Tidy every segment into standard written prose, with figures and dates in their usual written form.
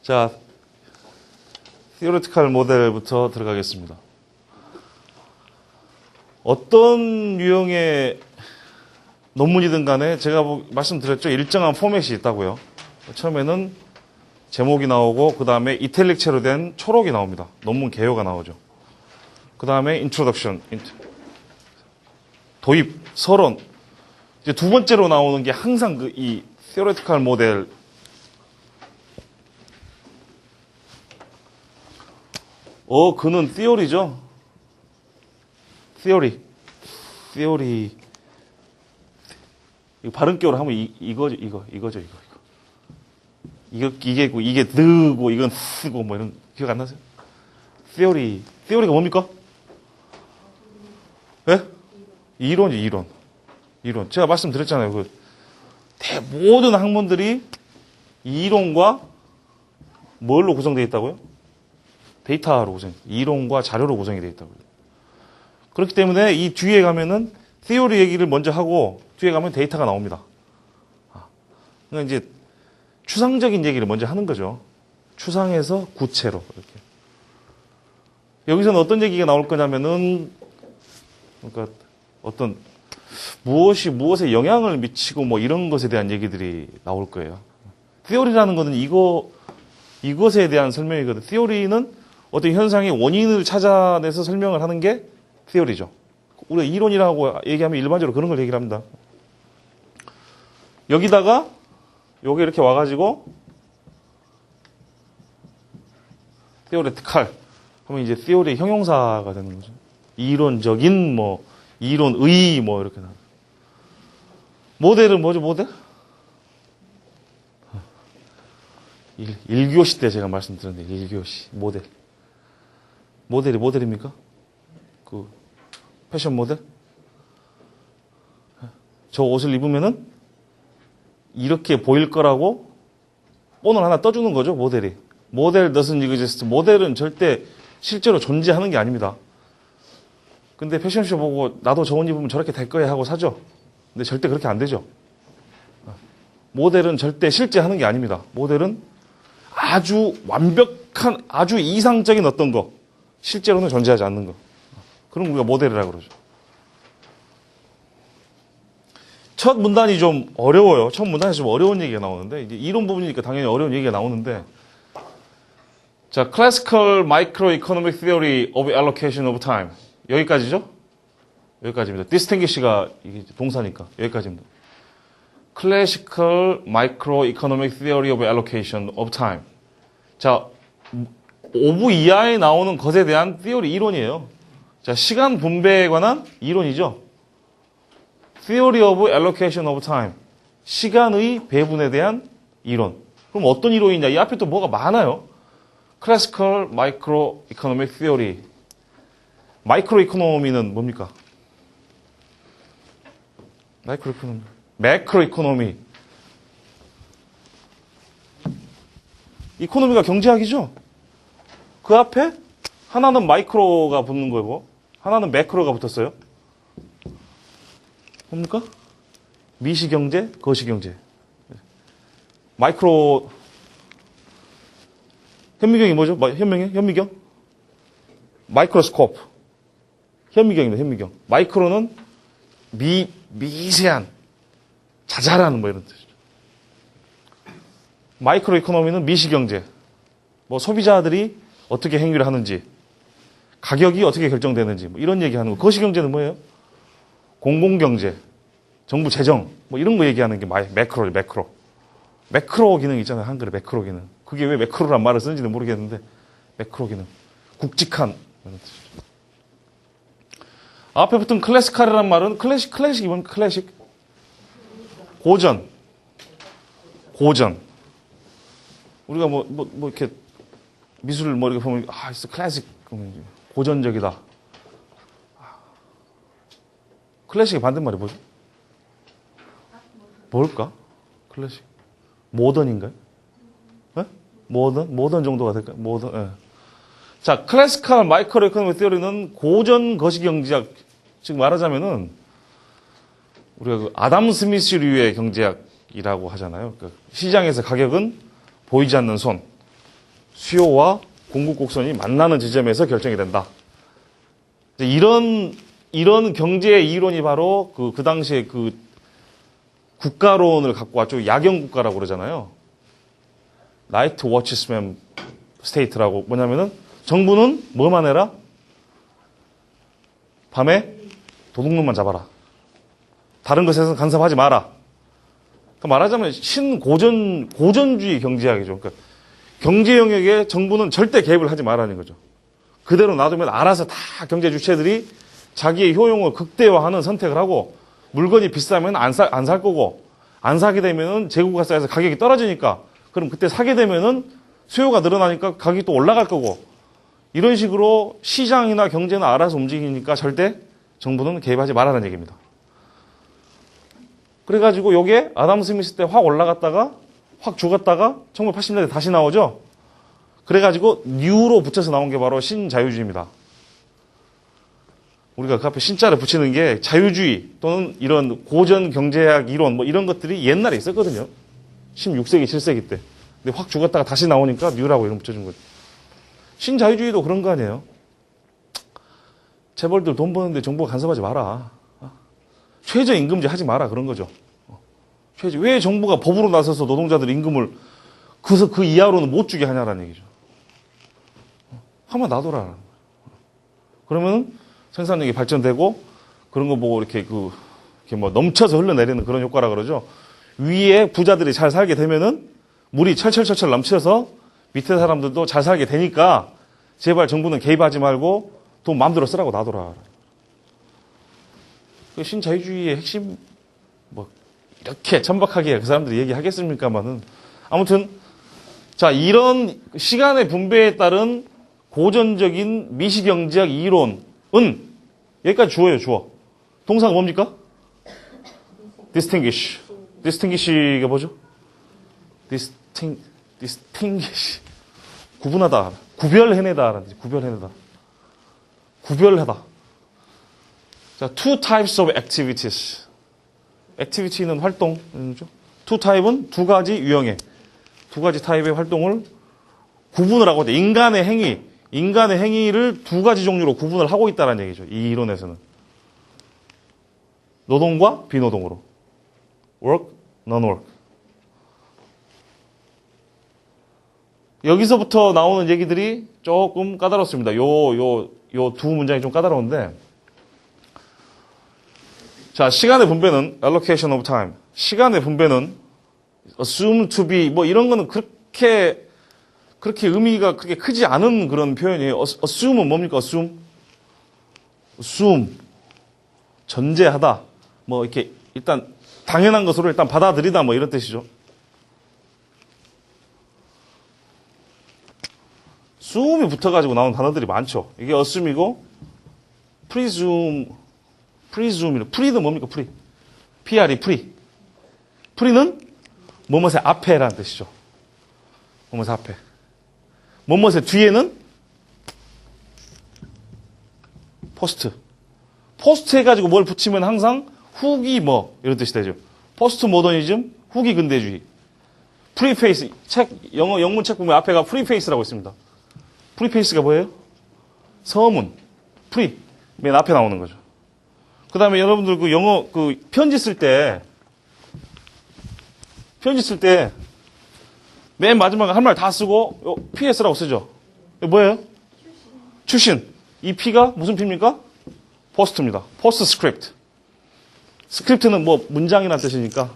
자, theoretical 모델부터 들어가겠습니다. 어떤 유형의 논문이든 간에 제가 말씀드렸죠. 일정한 포맷이 있다고요. 처음에는 제목이 나오고 그 다음에 이탈릭체로 된 초록이 나옵니다. 논문 개요가 나오죠. 그 다음에 introduction, 도입, 서론. 이제 두 번째로 나오는 게 항상 이 theoretical 모델. 그는 theory죠. theory. 이거 발음 기호로 하면 이거죠. 이게고, 이게 느고, 이건 쓰고, 뭐 이런, 기억 안 나세요? theory가 뭡니까? 예? 네? 이론. 제가 말씀드렸잖아요. 모든 학문들이 이론과 뭘로 구성되어 있다고요? 데이터로 이론과 자료로 구성이 되어 있다고요. 그렇기 때문에 이 뒤에 가면은 theory 얘기를 먼저 하고 뒤에 가면 데이터가 나옵니다. 그러니까 이제 추상적인 얘기를 먼저 하는 거죠. 추상에서 구체로 이렇게. 여기서는 어떤 얘기가 나올 거냐면은 그러니까 어떤 무엇이 무엇에 영향을 미치고 뭐 이런 것에 대한 얘기들이 나올 거예요. theory라는 거는 이것에 대한 설명이거든. theory는 어떤 현상의 원인을 찾아내서 설명을 하는 게 theory죠. 우리가 이론이라고 얘기하면 일반적으로 그런 걸 얘기를 합니다. 여기다가 요게 이렇게 와가지고 theoretical 하면 이제 theory의 형용사가 되는 거죠. 이론적인 이론의 이렇게 나. 모델은 뭐죠? 모델? 1교시 때 제가 말씀드렸는데 1교시 모델이 모델입니까? 그 패션 모델? 저 옷을 입으면은 이렇게 보일 거라고 본을 하나 떠주는 거죠, 모델이. 모델 doesn't exist. 모델은 절대 실제로 존재하는 게 아닙니다. 근데 패션쇼 보고 나도 저 옷 입으면 저렇게 될 거야 하고 사죠. 근데 절대 그렇게 안 되죠. 모델은 절대 실제 하는 게 아닙니다. 모델은 아주 완벽한, 아주 이상적인 어떤 거, 실제로는 존재하지 않는 거. 그런 우리가 모델이라고 그러죠. 첫 문단이 좀 어려워요. 첫 문단에서 좀 어려운 얘기가 나오는데, 이제 이론 부분이니까 당연히 어려운 얘기가 나오는데, 자, Classical Microeconomic Theory of Allocation of Time. 여기까지죠? 여기까지입니다. Distinguish가 이게 동사니까 여기까지입니다. Classical Microeconomic Theory of Allocation of Time. 자, 5부 이하에 나오는 것에 대한 theory 이론이에요. 자, 시간 분배에 관한 이론이죠. Theory of Allocation of Time. 시간의 배분에 대한 이론. 그럼 어떤 이론이냐? 이 앞에 또 뭐가 많아요. Classical Microeconomic Theory. 마이크로 이코노미는 뭡니까? 매크로 이코노미. 이코노미가 경제학이죠? 그 앞에 하나는 마이크로가 붙는 거고 하나는 매크로가 붙었어요. 뭡니까? 미시경제, 거시경제. 마이크로 현미경이 뭐죠? 현미경? 마이크로스코프. 현미경입니다. 현미경. 마이크로는 미세한, 자잘한 이런 뜻이죠. 마이크로 이코노미는 미시경제. 소비자들이 어떻게 행위를 하는지, 가격이 어떻게 결정되는지 이런 얘기하는 거. 거시경제는 뭐예요? 공공경제, 정부 재정 이런 거 얘기하는 게 매크로죠. 매크로 기능 있잖아요. 한글에 매크로 기능. 그게 왜 매크로란 말을 쓰는지는 모르겠는데 매크로 기능. 굵직한 이런 뜻이죠. 앞에 붙은 클래시칼이라는 말은 클래식이 뭡니까? 클래식? 고전. 우리가 이렇게 미술을 이렇게 보면 it's classic. 고전적이다. 클래식의 반대말이 뭐죠? 뭘까? 클래식. 모던인가요? 네? 모던 정도가 될까요? 모던. 네. 자, 클래시컬 마이크로 이코노믹 티어리는 고전 거시경제학, 즉 말하자면은 우리가 아담 스미스류의 경제학이라고 하잖아요. 시장에서 가격은 보이지 않는 손. 수요와 공급 곡선이 만나는 지점에서 결정이 된다. 이런 경제 이론이 바로 그 당시에 그 국가론을 갖고 왔죠. 야경 국가라고 그러잖아요. 나이트 워치스맨 스테이트라고. 뭐냐면은 정부는 뭐만 해라? 밤에 도둑놈만 잡아라. 다른 것에서는 간섭하지 마라. 그러니까 말하자면 고전주의 경제학이죠. 그러니까 경제 영역에 정부는 절대 개입을 하지 말라는 거죠. 그대로 놔두면 알아서 다 경제 주체들이 자기의 효용을 극대화하는 선택을 하고, 물건이 비싸면 안 살 거고, 안 사게 되면은 재고가 쌓여서 가격이 떨어지니까, 그럼 그때 사게 되면은 수요가 늘어나니까 가격이 또 올라갈 거고, 이런 식으로 시장이나 경제는 알아서 움직이니까 절대 정부는 개입하지 말라는 얘기입니다. 그래가지고 요게 아담 스미스 때 확 올라갔다가 확 죽었다가 1980년대 다시 나오죠. 그래가지고 뉴로 붙여서 나온 게 바로 신자유주의입니다. 우리가 그 앞에 신자를 붙이는 게 자유주의 또는 이런 고전 경제학 이론 뭐 이런 것들이 옛날에 있었거든요. 16세기, 17세기 때. 근데 확 죽었다가 다시 나오니까 뉴라고 이름 붙여준 거죠. 신자유주의도 그런 거 아니에요. 재벌들 돈 버는데 정부가 간섭하지 마라. 최저임금제 하지 마라. 그런 거죠. 왜 정부가 법으로 나서서 노동자들 임금을 그 이하로는 못 주게 하냐라는 얘기죠. 한번 놔둬라. 그러면 생산력이 발전되고 그런 거 보고 이렇게 뭐 넘쳐서 흘러내리는 그런 효과라 그러죠. 위에 부자들이 잘 살게 되면은 물이 철철철철 넘쳐서 밑에 사람들도 잘 살게 되니까 제발 정부는 개입하지 말고 돈 마음대로 쓰라고 놔둬라. 신자유주의의 핵심 뭐 이렇게 천박하게 그 사람들이 얘기하겠습니까만은 아무튼 자 이런 시간의 분배에 따른 고전적인 미시경제학 이론은 여기까지 주어요. 주어. 동사가 뭡니까? distinguish. distinguish가 뭐죠? distinguish. 구분하다. 구별해내다. 구별해내다. 구별하다. 자, two types of activities. activity는 활동이죠. two type은 두 가지 유형의, 두 가지 타입의 활동을 구분을 하고 있다. 인간의 행위를 두 가지 종류로 구분을 하고 있다는 얘기죠. 이 이론에서는. 노동과 비노동으로. work, non-work. 여기서부터 나오는 얘기들이 조금 까다롭습니다. 요 두 문장이 좀 까다로운데. 자, 시간의 분배는 allocation of time. 시간의 분배는 assume to be 뭐 이런 거는 그렇게 의미가 그렇게 크지 않은 그런 표현이에요. assume은 뭡니까? assume. 전제하다. 뭐 이렇게 일단 당연한 것으로 일단 받아들이다 뭐 이런 뜻이죠. assume이 붙어가지고 나온 단어들이 많죠. 이게 assume이고 presume. pre는 뭡니까? pre. pre는 뭐뭇의 앞에라는 뜻이죠. 뭐뭇의 앞에. 뭐뭇의 뒤에는 post 해가지고 뭘 붙이면 항상 후기 뭐 이런 뜻이 되죠. 포스트 모더니즘, 후기 근대주의. 프리페이스, 영어 영문 책 보면 앞에가 프리페이스라고 있습니다. 프리페이스가 뭐예요? 서문. 맨 앞에 나오는 거죠. 그 다음에 여러분들 영어 편지 쓸 때 맨 마지막에 한 말 다 쓰고 PS라고 쓰죠. 이거 뭐예요? 추신. 이 P가 무슨 P입니까? 포스트입니다. 포스트 스크립트. 스크립트는 뭐 문장이라는 뜻이니까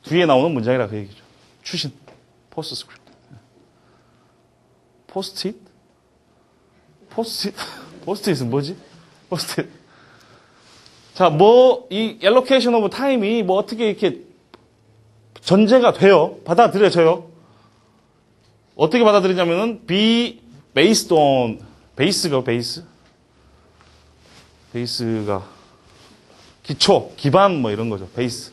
뒤에 나오는 문장이라 그 얘기죠. 추신. 포스트 스크립트. 포스트잇? 포스트잇은 뭐지? 포스트잇. 자, 이 allocation of time이 어떻게 이렇게 전제가 돼요. 받아들여져요. 어떻게 받아들이냐면은 be based on, 베이스가 기초, 기반 뭐 이런 거죠. 베이스.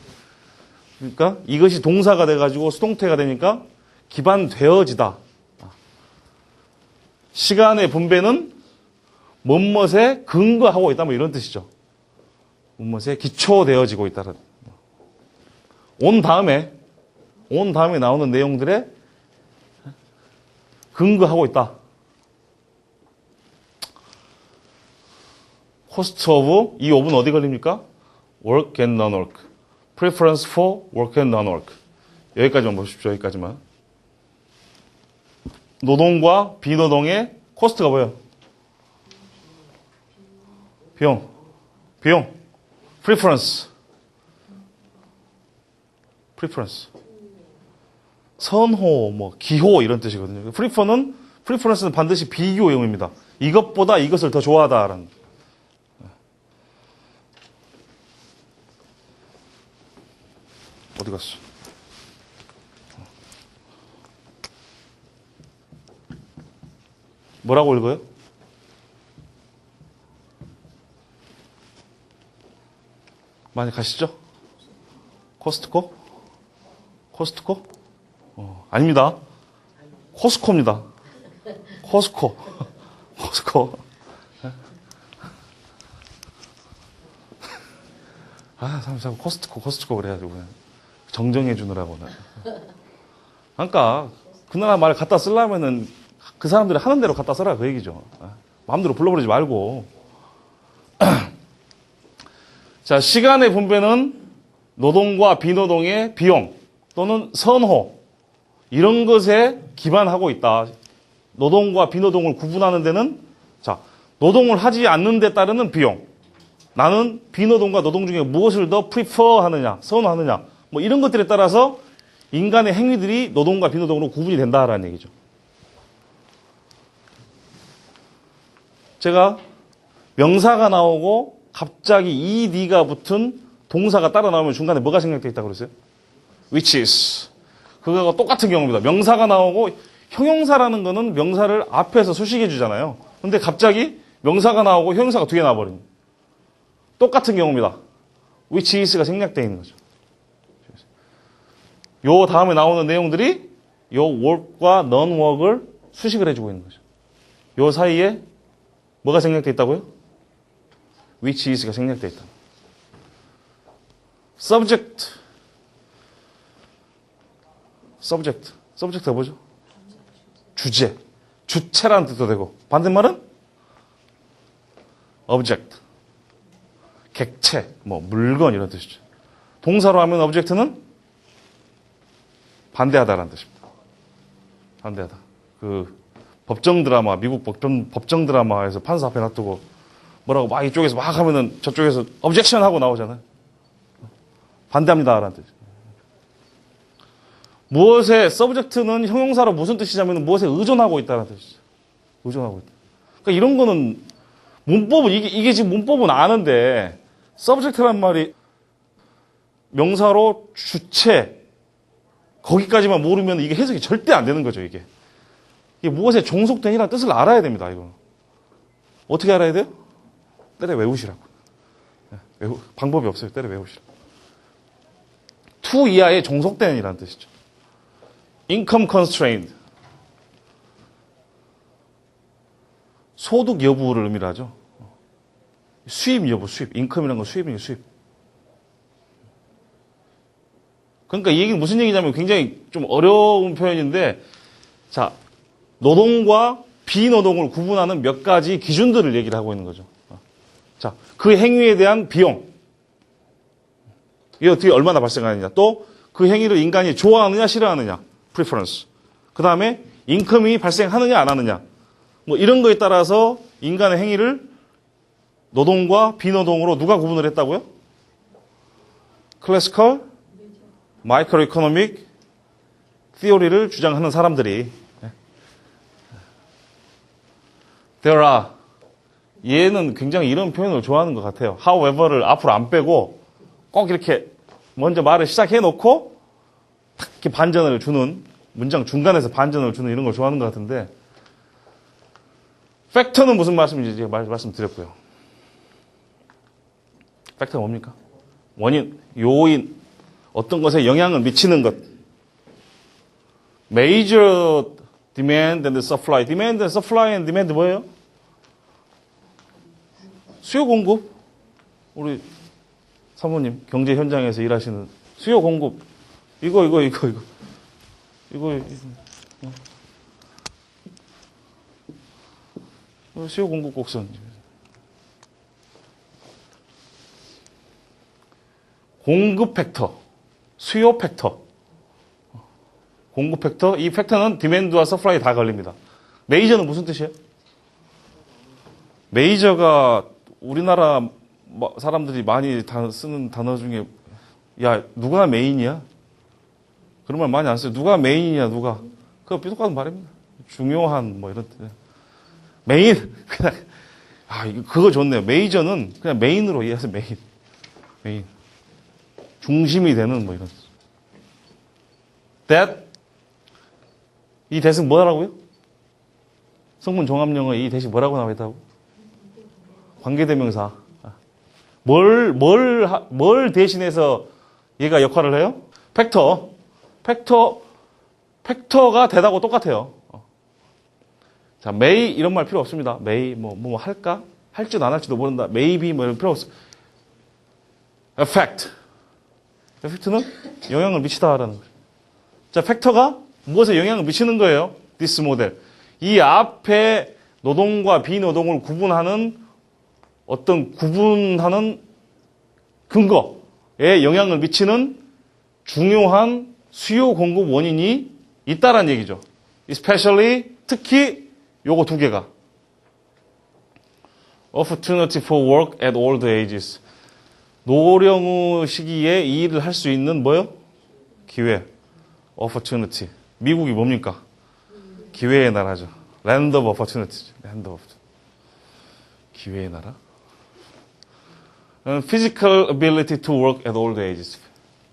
그러니까 이것이 동사가 돼가지고 수동태가 되니까 기반되어지다. 시간의 분배는 뭐뭇에 근거하고 있다 뭐 이런 뜻이죠. 뭐뭇에 기초되어지고 있다는. 온 다음에 나오는 내용들의 근거하고 있다. cost of 이 5분 어디 걸립니까? work and non-work. preference for work and non-work. 여기까지만 보십시오. 여기까지만. 노동과 비노동의 코스트가 뭐예요? 비용. preference. 선호, 뭐 기호 이런 뜻이거든요. preference는 반드시 비교형입니다. 이것보다 이것을 더 좋아하다라는. 어디 갔어? 뭐라고 읽어요? 많이 가시죠? 코스트코? 아닙니다. 코스코입니다. 코스코. 사람 자꾸 코스트코 그래가지고 그냥 정정해 주느라고. 그러니까 그 나라 말 갖다 쓰려면은 그 사람들이 하는 대로 갖다 써라 그 얘기죠. 마음대로 불러버리지 말고. 자, 시간의 분배는 노동과 비노동의 비용 또는 선호 이런 것에 기반하고 있다. 노동과 비노동을 구분하는 데는 자, 노동을 하지 않는 데 따르는 비용. 나는 비노동과 노동 중에 무엇을 더 prefer 하느냐, 선호하느냐 뭐 이런 것들에 따라서 인간의 행위들이 노동과 비노동으로 구분이 된다라는 얘기죠. 제가 명사가 나오고 갑자기 ed가 붙은 동사가 따라 나오면 중간에 뭐가 생략되어 있다고 그랬어요? which is. 그거가 똑같은 경우입니다. 명사가 나오고 형용사라는 거는 명사를 앞에서 수식해 주잖아요. 근데 갑자기 명사가 나오고 형용사가 뒤에 나와버립니다. 똑같은 경우입니다. which is가 생략되어 있는 거죠. 요 다음에 나오는 내용들이 요 work과 non-work을 수식을 해주고 있는 거죠. 요 사이에 뭐가 생략되어 있다고요? which is가 생략되어 있다. subject가 뭐죠? 주제. 주체라는 뜻도 되고 반대말은 object. 객체, 뭐 물건 이런 뜻이죠. 동사로 하면 object는 반대하다라는 뜻입니다. 반대하다. 그 법정 드라마, 미국 법정 드라마에서 판사 앞에 놔두고 뭐라고 막 이쪽에서 막 하면은 저쪽에서 objection 하고 나오잖아요. 반대합니다라는 뜻. 무엇에 subject는 형용사로 무슨 뜻이냐면 무엇에 의존하고 있다는 뜻이죠. 의존하고 있다. 그러니까 이런 거는 문법은 이게 지금 문법은 아는데 subject란 말이 명사로 주체 거기까지만 모르면 이게 해석이 절대 안 되는 거죠. 이게 무엇에 종속된이라는 뜻을 알아야 됩니다. 이거 어떻게 알아야 돼요? 때려 외우시라고. 방법이 없어요. 때려 외우시라고. to 이하에 종속된이라는 뜻이죠. income constrained. 소득 여부를 의미를 하죠. 수입 여부, 수입. 인컴이라는 건 수입이에요, 수입. 그러니까 이 얘기는 무슨 얘기냐면 굉장히 좀 어려운 표현인데, 자, 노동과 비노동을 구분하는 몇 가지 기준들을 얘기를 하고 있는 거죠. 자, 그 행위에 대한 비용. 이게 어떻게 얼마나 발생하느냐. 또 그 행위를 인간이 좋아하느냐, 싫어하느냐. preference. 그 다음에 인컴이 발생하느냐, 안 하느냐. 뭐 이런 거에 따라서 인간의 행위를 노동과 비노동으로 누가 구분을 했다고요? 클래시컬 마이크로 이코노믹 티오리를 주장하는 사람들이 there are 얘는 굉장히 이런 표현을 좋아하는 것 같아요. however를 앞으로 안 빼고 꼭 이렇게 먼저 말을 시작해 놓고 탁 이렇게 반전을 주는 문장 중간에서 반전을 주는 이런 걸 좋아하는 것 같은데 팩터는 무슨 말씀인지 제가 말씀드렸고요. 팩터가 뭡니까? 원인, 요인, 어떤 것에 영향을 미치는 것. Major demand and supply. Demand and supply and demand 뭐예요? 수요 공급. 우리 사모님 경제 현장에서 일하시는 수요 공급. 이거. 수요 공급 곡선. 공급 팩터, 수요 팩터. 공급 팩터, 이 팩터는 디맨드와 서플라이 다 걸립니다. 메이저는 무슨 뜻이에요? 메이저가 우리나라 사람들이 많이 쓰는 단어 중에, 야, 누가 메인이야? 그런 말 많이 안 써요. 누가 메인이냐, 누가. 그거 삐똑같은 말입니다. 중요한, 뭐 이런 뜻. 메인. 그냥, 그거 좋네요. 메이저는 그냥 메인으로 이해하세요, 메인. 메인. 중심이 되는, 뭐 이런 뜻. that. 이 대승 뭐라고요? 성문 종합영어 이 대신 뭐라고 나와 있다고? 관계대명사. 뭘 대신해서 얘가 역할을 해요? 팩터가 되다고 똑같아요. 자, may 이런 말 필요 없습니다. may 뭐 할까? 할지도 안 할지도 모른다. maybe 뭐 이런 필요 없어. effect는 영향을 미치다라는 거예요. 자, 팩터가 무엇에 영향을 미치는 거예요? this model. 이 앞에 노동과 비노동을 구분하는 근거에 영향을 미치는 중요한 수요 공급 원인이 있다라는 얘기죠. especially 특히 요거 두 개가 opportunity for work at all the ages. 노령의 시기에 이 일을 할 수 있는 뭐요? 기회. opportunity. 미국이 뭡니까? 기회의 나라죠. land of opportunity. 기회의 나라. physical ability to work at all the ages.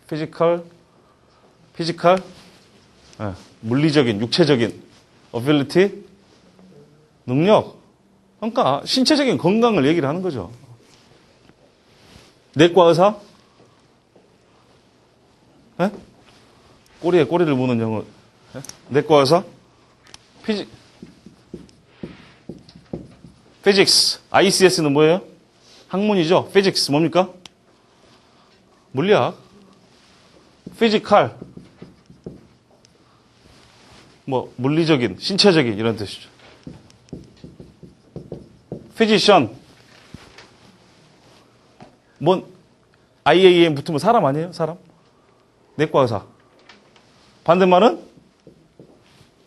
physical, 물리적인, 육체적인 ability, 능력. 그러니까 신체적인 건강을 얘기를 하는 거죠. 내과 의사? 꼬리에 꼬리를 무는 영어. 내과 의사? physics. ICS는 뭐예요? 학문이죠. physics 뭡니까? 물리학. physical. 물리적인, 신체적인 이런 뜻이죠. physician. IAM 붙으면 사람 아니에요? 사람? 내과 의사. 반대말은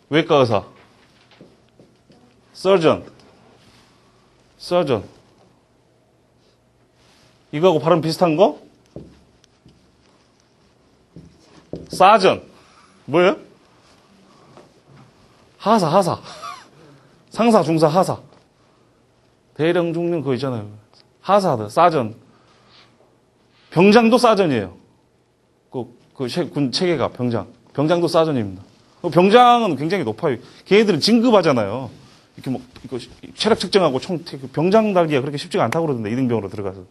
외과 의사. surgeon. 이거하고 발음 비슷한 거? 사전. 뭐예요? 하사. 상사, 중사, 하사. 대령, 중령 그거 있잖아요. 하사들, 사전. 병장도 사전이에요. 군 체계가 병장도 사전입니다. 병장은 굉장히 높아요. 걔네들은 진급하잖아요. 이렇게 이거 체력 측정하고 병장 달기가 그렇게 쉽지가 않다고 그러던데, 이등병으로 들어가서.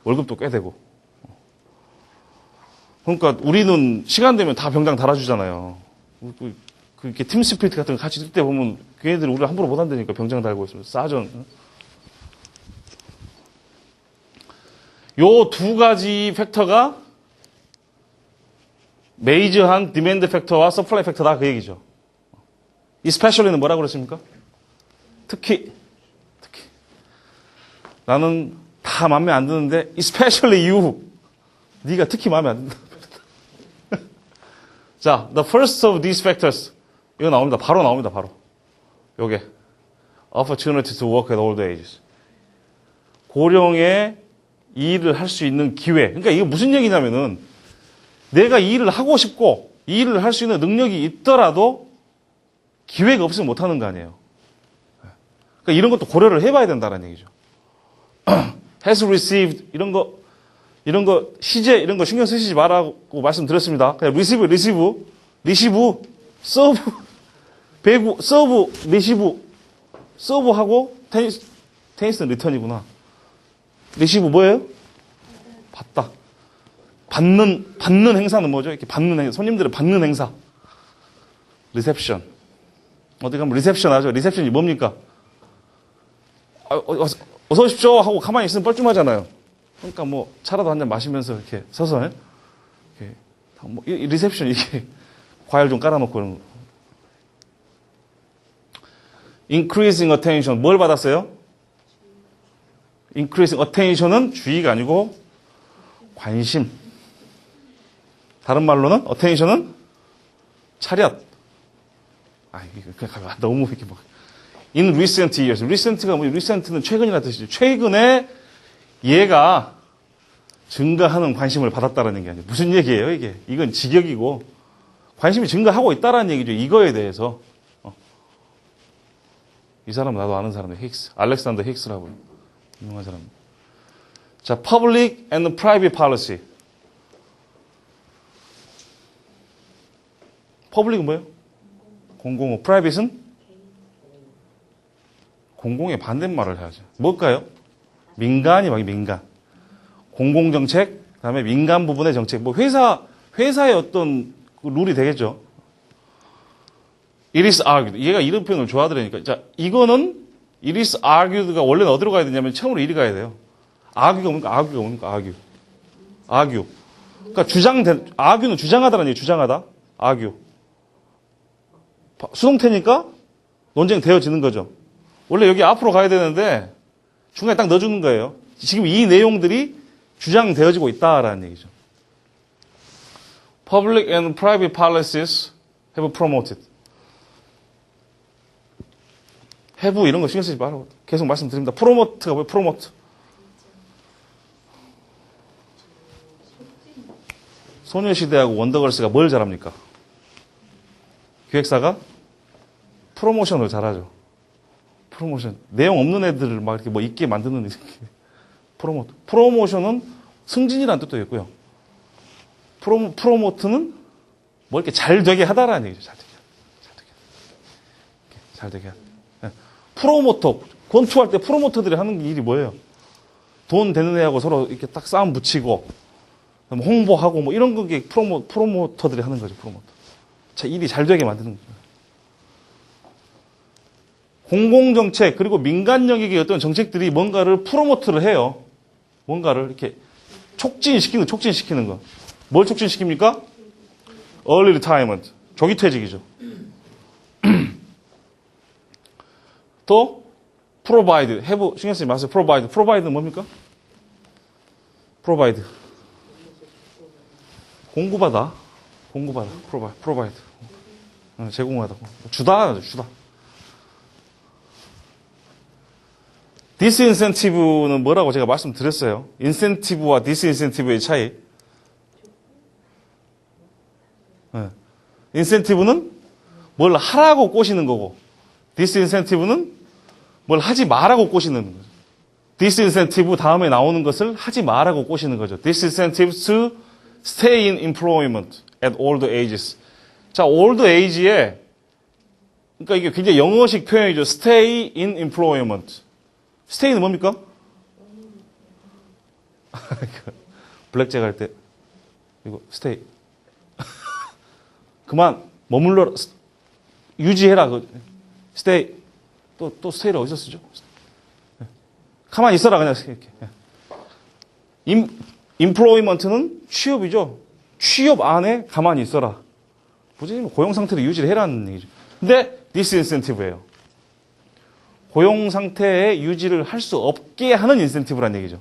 월급도 꽤 되고. 그러니까 우리는 시간 되면 다 병장 달아주잖아요. 그렇게 팀 스피릿 같은 거 같이 뛸 때 보면 걔네들이 우리를 함부로 못 한다니까, 병장 달고 있으면. 사전. 요 두 가지 팩터가 메이저한 디맨드 팩터와 서플라이 팩터다 그 얘기죠. especially는 뭐라고 그랬습니까? 특히. 나는 다 마음에 안 드는데 especially you. 네가 특히 마음에 안 든다. 자, the first of these factors. 이거 나옵니다. 바로 나옵니다. 요게 opportunity to work at all the ages. 고령에 이 일을 할 수 있는 기회. 그러니까 이게 무슨 얘기냐면은 내가 이 일을 하고 싶고 이 일을 할 수 있는 능력이 있더라도 기회가 없으면 못하는 거 아니에요. 그러니까 이런 것도 고려를 해봐야 된다는 얘기죠. has received 이런 거 시제 이런 거 신경 쓰시지 말라고 말씀드렸습니다. 그냥 receive, serve, 배구, serve, receive, serve하고 테니스는 리턴이구나. receive 뭐예요? 받다. 받는 행사는 뭐죠? 이렇게 받는 행사. 손님들을 받는 행사. 리셉션. 어디 가면 리셉션 하죠. 리셉션이 뭡니까? 어서 오십시오 하고 가만히 있으면 뻘쭘하잖아요. 그러니까 차라도 한잔 마시면서 이렇게 서서 이렇게 리셉션 이게 과일 좀 깔아놓고 그런 거. increasing attention. 뭘 받았어요? increasing attention은 주의가 아니고 관심. 다른 말로는 attention은 차렷. 이거 너무 이렇게 막. In recent years. recent가 뭐지? recent는 최근이라는 뜻이죠. 최근에 얘가 증가하는 관심을 받았다는 게 아니에요. 무슨 얘기예요, 이게? 이건 직역이고 관심이 증가하고 있다라는 얘기죠. 이거에 대해서. 이 사람 나도 아는 사람인데 힉스. 알렉산더 힉스라고 유명한 사람. 자, public and private policy. public은 뭐예요? 공공어. private은 공공의 반대말을 해야죠. 뭘까요? 민간이 막 민간. 공공정책, 그 다음에 민간 부분의 정책. 뭐 회사의 어떤 룰이 되겠죠. It is argued. 얘가 이런 표현을 좋아하더라니까. 자, 이거는 it is argued가 원래는 어디로 가야 되냐면 처음으로 이리 가야 돼요. argue가 뭡니까? argue. 그러니까 argue는 주장하다라는 얘기, 주장하다. argue. 수동태니까 논쟁 되어지는 거죠. 원래 여기 앞으로 가야 되는데 중간에 딱 넣어주는 거예요. 지금 이 내용들이 주장되어지고 있다라는 얘기죠. Public and private policies have promoted. have 이런 거 신경 쓰지 말라고 계속 말씀드립니다. promote가 뭐예요? promote. 소녀시대하고 원더걸스가 뭘 잘합니까? 기획사가 프로모션을 잘하죠. 프로모션. 내용 없는 애들을 막 이렇게 뭐 있게 만드는 이렇게. 프로모션은 승진이라는 뜻도 있고요. 프로모트는 뭐 이렇게 잘 되게 하다라는 얘기죠. 잘 되게. 프로모터. 권투할 때 프로모터들이 하는 일이 뭐예요? 돈 되는 애하고 서로 이렇게 딱 싸움 붙이고, 홍보하고 뭐 이런 게 프로모터들이 하는 거죠. 프로모터. 자, 일이 잘 되게 만드는 거죠. 공공정책, 그리고 민간 영역의 어떤 정책들이 뭔가를 프로모트를 해요. 뭔가를 이렇게 촉진시키는 거. 뭘 촉진시킵니까? Early retirement. 조기 퇴직이죠. 또, provide. have, 신경 쓰지 마세요. provide. provide는 뭡니까? provide. 공급하다. provide. 제공하다. 주다. disincentive는 뭐라고 제가 말씀드렸어요. incentive와 disincentive의 차이. incentive는 뭘 하라고 꼬시는 거고, disincentive는 뭘 하지 말라고 꼬시는 거죠. disincentive 다음에 나오는 것을 하지 말라고 꼬시는 거죠. disincentive to stay in employment at old ages. 자, old age에, 그러니까 이게 굉장히 영어식 표현이죠. stay in employment. stay는 뭡니까? 블랙잭 할 때, 이거, stay. 그만, 머물러라. 유지해라. stay. 또 stay를 어디서 쓰죠? 가만히 있어라. 그냥 이렇게. employment는 취업이죠. 취업 안에 가만히 있어라. 부지런히 고용 상태를 유지를 해라는 얘기죠. 근데 disincentive예요. 고용 상태의 유지를 할 수 없게 하는 인센티브란 얘기죠.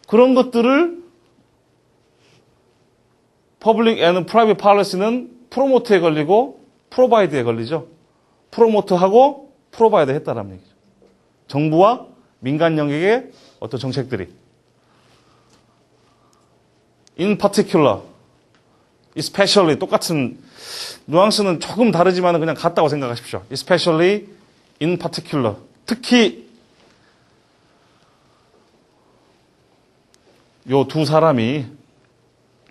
그런 것들을 public and private policy는 프로모트에 걸리고 프로바이드에 걸리죠. 프로모트하고 프로바이드 했다라는 얘기죠. 정부와 민간 영역의 어떤 정책들이. In particular, especially 똑같은 뉘앙스는 조금 다르지만 그냥 같다고 생각하십시오. Especially in particular. 특히 요 두 사람이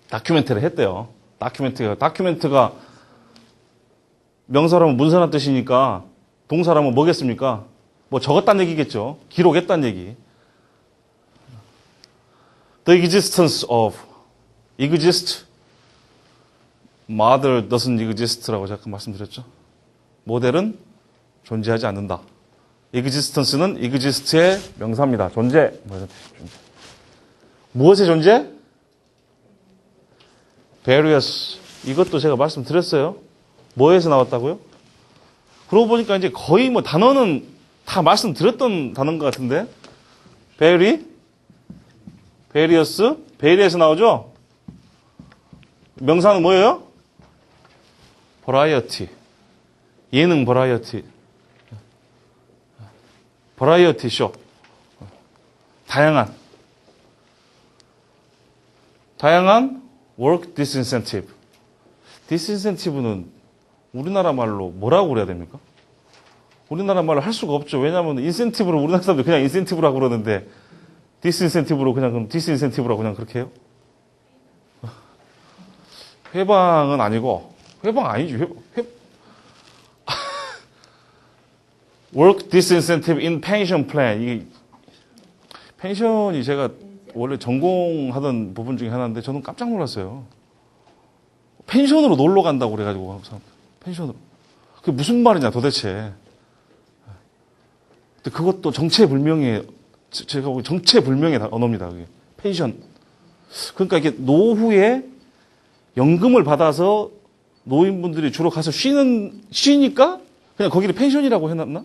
다큐멘터리를 했대요. 다큐멘트가 명사라면 문서란 뜻이니까 동사라면 뭐겠습니까? 뭐 적었다는 얘기겠죠. 기록했다는 얘기. The existence of exist mother doesn't exist라고 제가 말씀드렸죠. 모델은 존재하지 않는다. existence는 exist의 명사입니다. 존재. 무엇의 존재? various. 이것도 제가 말씀드렸어요. 뭐에서 나왔다고요? 그러고 보니까 이제 거의 뭐 단어는 다 말씀드렸던 단어인 것 같은데. vary, various, vary에서 나오죠? 명사는 뭐예요? variety. 예능 variety. variety show. 다양한 work disincentive. disincentive는 우리나라 말로 뭐라고 그래야 됩니까? 우리나라 말로 할 수가 없죠. 왜냐하면 인센티브로 우리나라 사람들 그냥 인센티브라고 그러는데 디스인센티브로 그냥 그럼 디스인센티브라고 그냥 그렇게 해요? 회방은 아니고 회방 아니지. work disincentive in pension plan. 이 펜션이 제가 원래 전공하던 부분 중에 하나인데 저는 깜짝 놀랐어요. 펜션으로 놀러 간다고 그래가지고 펜션으로. 그게 무슨 말이냐 도대체. 근데 그것도 정체불명의 제가 보기 정체불명의 언어입니다. 그게. 펜션. 그러니까 이게 노후에 연금을 받아서 노인분들이 주로 가서 쉬니까 그냥 거기를 펜션이라고 해놨나?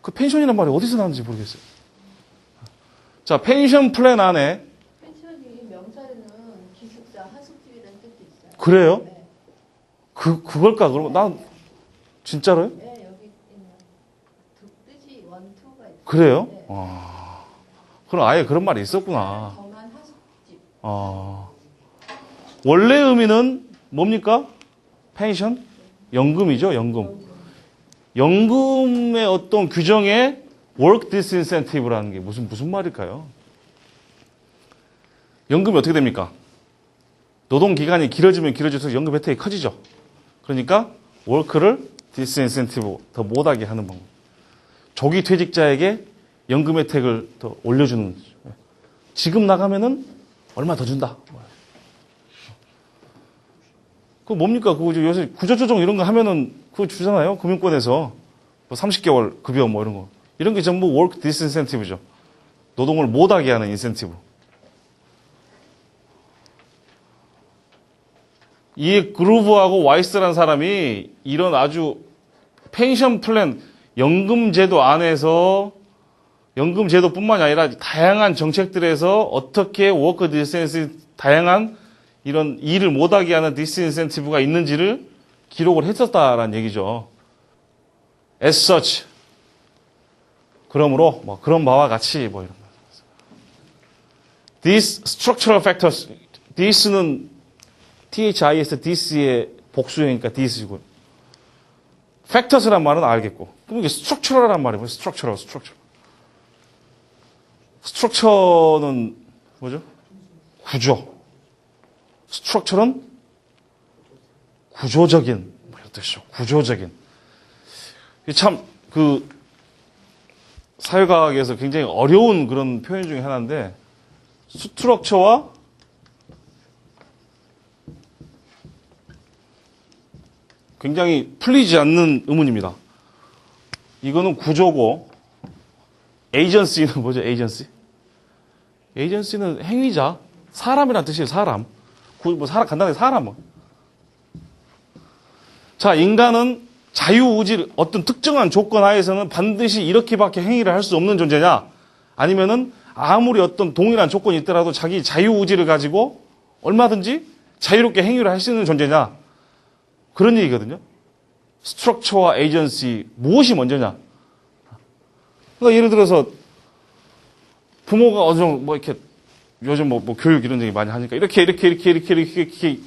그 펜션이란 말이 어디서 나왔는지 모르겠어요. 자, 펜션 플랜 안에 펜션이 명사로는 기숙사, 하숙집이라는 뜻도 있어요. 그래요? 네. 그걸까? 그러면 난 진짜로요? 네, 여기 있는 뜻이 원투가 있어요. 그래요? 네. 그럼 아예 그런 말이 있었구나. 정한 하숙집. 원래 의미는 뭡니까? 펜션? 연금이죠, 연금. 연금의 어떤 규정에 work disincentive라는 게 무슨 말일까요? 연금이 어떻게 됩니까? 노동 기간이 길어지면 길어질수록 연금 혜택이 커지죠. 그러니까 work를 disincentive 더 못하게 하는 방법. 조기 퇴직자에게 연금 혜택을 더 올려주는 거죠. 지금 나가면은 얼마 더 준다. 그거 뭡니까? 그거 요새 구조조정 이런 거 하면은 그거 주잖아요. 금융권에서. 뭐 30개월 급여 뭐 이런 거. 이런 게 전부 work disincentive죠. 노동을 못하게 하는 인센티브. 이 그루브하고 와이스라는 사람이 이런 아주 펜션 플랜, 연금제도 안에서 연금제도뿐만이 아니라 다양한 정책들에서 어떻게 워크 디스인센티브, 다양한 이런 일을 못하게 하는 디스인센티브가 있는지를 기록을 했었다라는 얘기죠. As such. 그러므로 뭐 그런 바와 같이 뭐 이런 거. These structural factors. this는 THIS, this의 복수형이니까 this이고. factors란 말은 알겠고. 그럼 이게 structural란 말이 뭐예요? structural. structure는 뭐죠? 구조. structure는 구조적인 뭐 이런 뜻이죠. 구조적인. 참 사회과학에서 굉장히 어려운 그런 표현 중에 하나인데 스트럭처와 굉장히 풀리지 않는 의문입니다. 이거는 구조고 에이전시는 뭐죠? 에이전시? 에이전시는 행위자, 사람이란 뜻이에요. 사람. 간단하게 사람. 자, 인간은 자유의지를 어떤 특정한 조건 하에서는 반드시 이렇게밖에 행위를 할 수 없는 존재냐? 아니면은 아무리 어떤 동일한 조건이 있더라도 자기 자유의지를 가지고 얼마든지 자유롭게 행위를 할 수 있는 존재냐? 그런 얘기거든요. 스트럭처와 에이전시 무엇이 먼저냐? 그러니까 예를 들어서 부모가 어느 정도 뭐 이렇게 요즘 뭐 교육 이런 얘기 많이 하니까 이렇게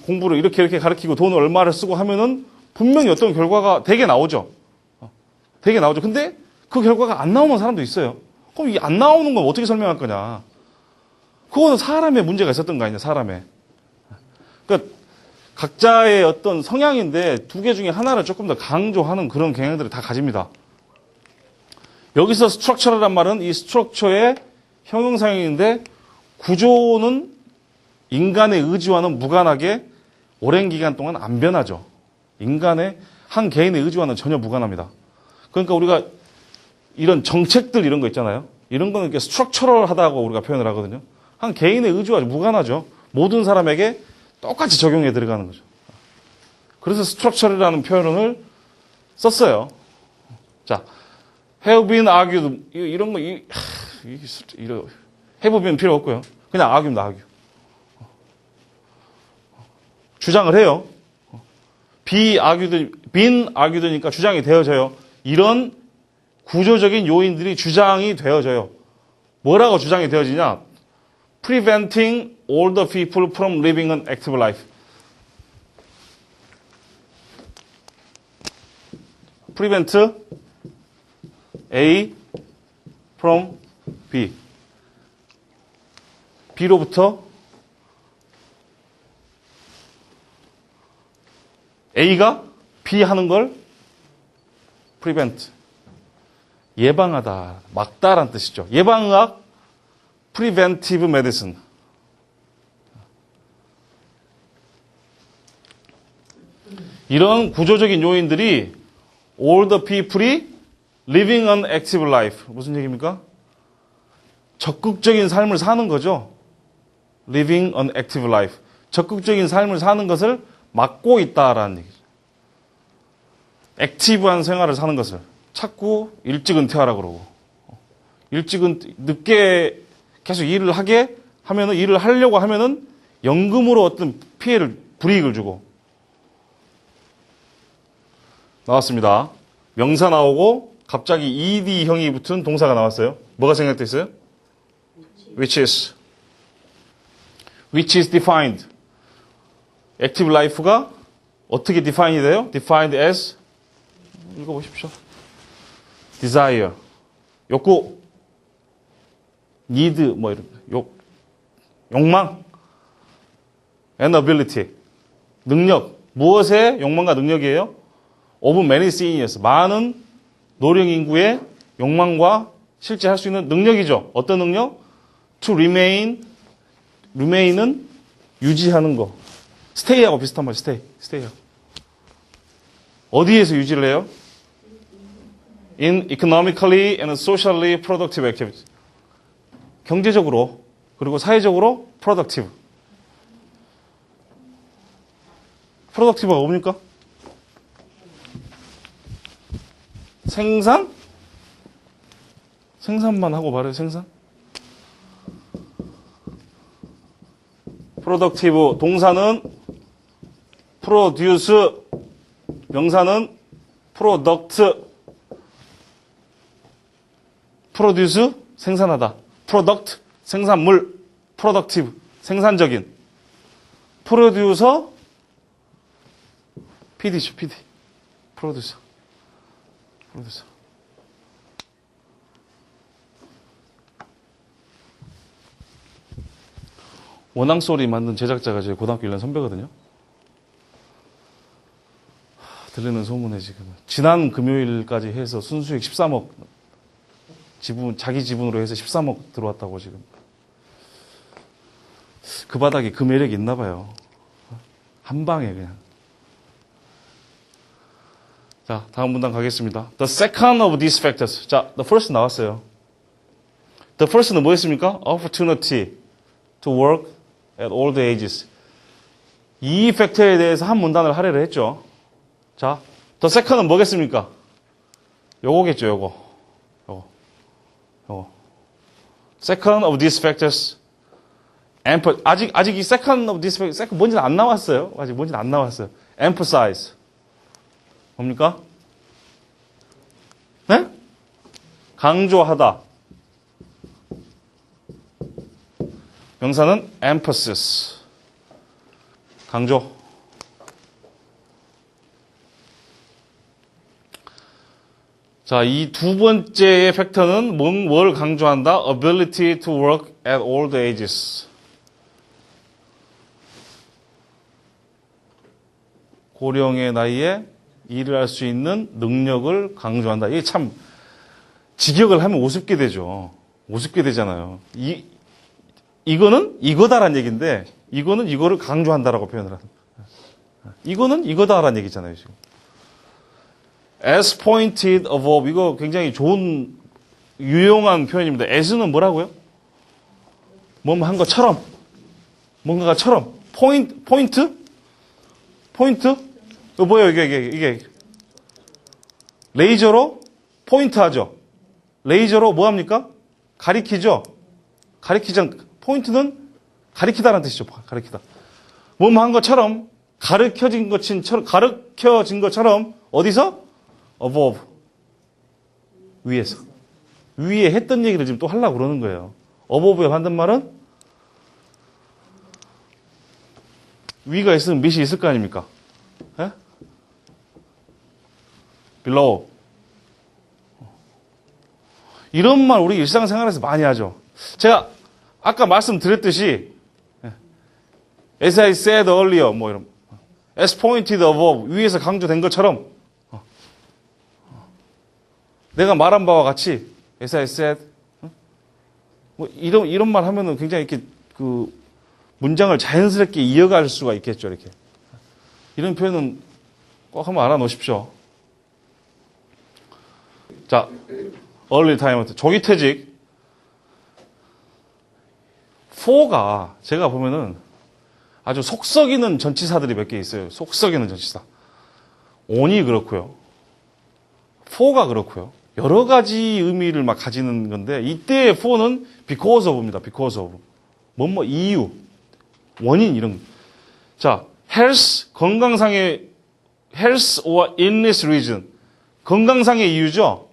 공부를 이렇게 가르치고 돈을 얼마를 쓰고 하면은 분명히 어떤 결과가 되게 나오죠. 되게 나오죠. 근데 그 결과가 안 나오는 사람도 있어요. 그럼 이게 안 나오는 건 어떻게 설명할 거냐? 그거는 사람의 문제가 있었던 거 아니냐, 사람의. 그러니까 각자의 어떤 성향인데 두 개 중에 하나를 조금 더 강조하는 그런 경향들을 다 가집니다. 여기서 스트럭처라는 말은 이 스트럭처의 형용사형인데 구조는 인간의 의지와는 무관하게 오랜 기간 동안 안 변하죠. 인간의 한 개인의 의지와는 전혀 무관합니다. 그러니까 우리가 이런 정책들 이런 거 있잖아요. 이런 거는 이렇게 스트럭처럴하다고 우리가 표현을 하거든요. 한 개인의 의지와 무관하죠. 모든 사람에게 똑같이 적용해 들어가는 거죠. 그래서 스트럭처럴이라는 표현을 썼어요. 자, have been argued. 이런 거, 이런, have been 필요 없고요. 그냥 argument, argue. 주장을 해요. be argued, been argued니까 주장이 되어져요. 이런 구조적인 요인들이 주장이 되어져요. 뭐라고 주장이 되어지냐? Preventing older people from living an active life. Prevent A from B. B로부터 A가 B 하는 걸 prevent. 예방하다, 막다라는 뜻이죠. 예방의학, preventive medicine. 이런 구조적인 요인들이 older people이 living an active life. 무슨 얘기입니까? 적극적인 삶을 사는 거죠. living an active life. 적극적인 삶을 사는 것을 막고 있다라는 얘기죠. 액티브한 생활을 사는 것을. 자꾸 일찍 은퇴하라 그러고. 늦게 계속 일을 하게 하면은, 일을 하려고 하면은 연금으로 어떤 피해를, 불이익을 주고. 나왔습니다. 명사 나오고 갑자기 ed형이 붙은 동사가 나왔어요. 뭐가 생각돼 있어요? Which is defined. active life가 어떻게 define이 돼요? defined as 읽어보십시오. desire. 욕구. need 뭐 이런 욕망. and ability. 능력. 무엇의 욕망과 능력이에요? of many seniors. 많은 노령 인구의 욕망과 실제 할 수 있는 능력이죠. 어떤 능력? to remain은 유지하는 거. stay하고 비슷한 말, stay. 어디에서 유지를 해요? in economically and socially productive activities. 경제적으로 그리고 사회적으로 productive. productive가 뭡니까? 생산만 하고 말해요, 생산? productive, 동사는 produce, 명사는 product, produce, 생산하다. product, 생산물, productive, 생산적인. producer, PD죠, PD. producer. 원앙소리 만든 제작자가 제 고등학교 1년 선배거든요. 들리는 소문에 지금 지난 금요일까지 해서 순수익 13억 자기 지분으로 해서 13억 들어왔다고 지금. 그 바닥에 그 매력이 있나 봐요. 한 방에 그냥. 자, 다음 문단 가겠습니다. The second of these factors. 자, the first 나왔어요. The first는 뭐였습니까? Opportunity to work at all the ages. 이 팩터에 대해서 한 문단을 할애를 했죠. 자, the second은 뭐겠습니까? 요거겠죠, 요거. Second of these factors. 아직 이 second of these factors, 뭔지는 안 나왔어요. 아직 뭔지는 안 나왔어요. Emphasize. 뭡니까? 네? 강조하다. 명사는 emphasis. 강조. 자, 이 두 번째의 팩터는 뭘 강조한다? Ability to work at all the ages. 고령의 나이에 일을 할 수 있는 능력을 강조한다. 이게 참 직역을 하면 우습게 되죠. 우습게 되잖아요. 이거는 이거다라는 얘기인데 이거는 이거를 강조한다라고 표현을 하는. 이거는 이거다라는 얘기잖아요, 지금. As pointed above. 이거 굉장히 좋은 유용한 표현입니다. as는 뭐라고요? 뭔가 한 것처럼. 뭔가가처럼. 포인트? 이거 뭐예요, 이게. 레이저로 포인트 하죠. 레이저로 뭐 합니까? 가리키죠. 포인트는 가리키다라는 뜻이죠. 가리키다. 뭐뭐 한 것처럼 가르쳐진 것처럼 어디서? above. 위에서. 위에 했던 얘기를 지금 또 하려고 그러는 거예요. above에 반대말은 위가 있으면 밑이 있을 거 아닙니까? 예? below. 이런 말 우리 일상생활에서 많이 하죠. 제가 아까 말씀드렸듯이 as I said earlier 뭐 이런 as pointed above 위에서 강조된 것처럼 내가 말한 바와 같이 as I said 뭐 이런 말 하면은 굉장히 이렇게 그 문장을 자연스럽게 이어갈 수가 있겠죠. 이렇게 이런 표현은 꼭 한번 알아놓으십시오. 자, early retirement 조기퇴직. for가 제가 보면은 아주 속썩이는 전치사들이 몇 개 있어요. 속썩이는 전치사. on이 그렇고요. for가 그렇고요. 여러 가지 의미를 막 가지는 건데 이때의 for는 because of입니다. because of. 뭐뭐 이유, 원인 이런. 자, health 건강상의 health or illness reason. 건강상의 이유죠.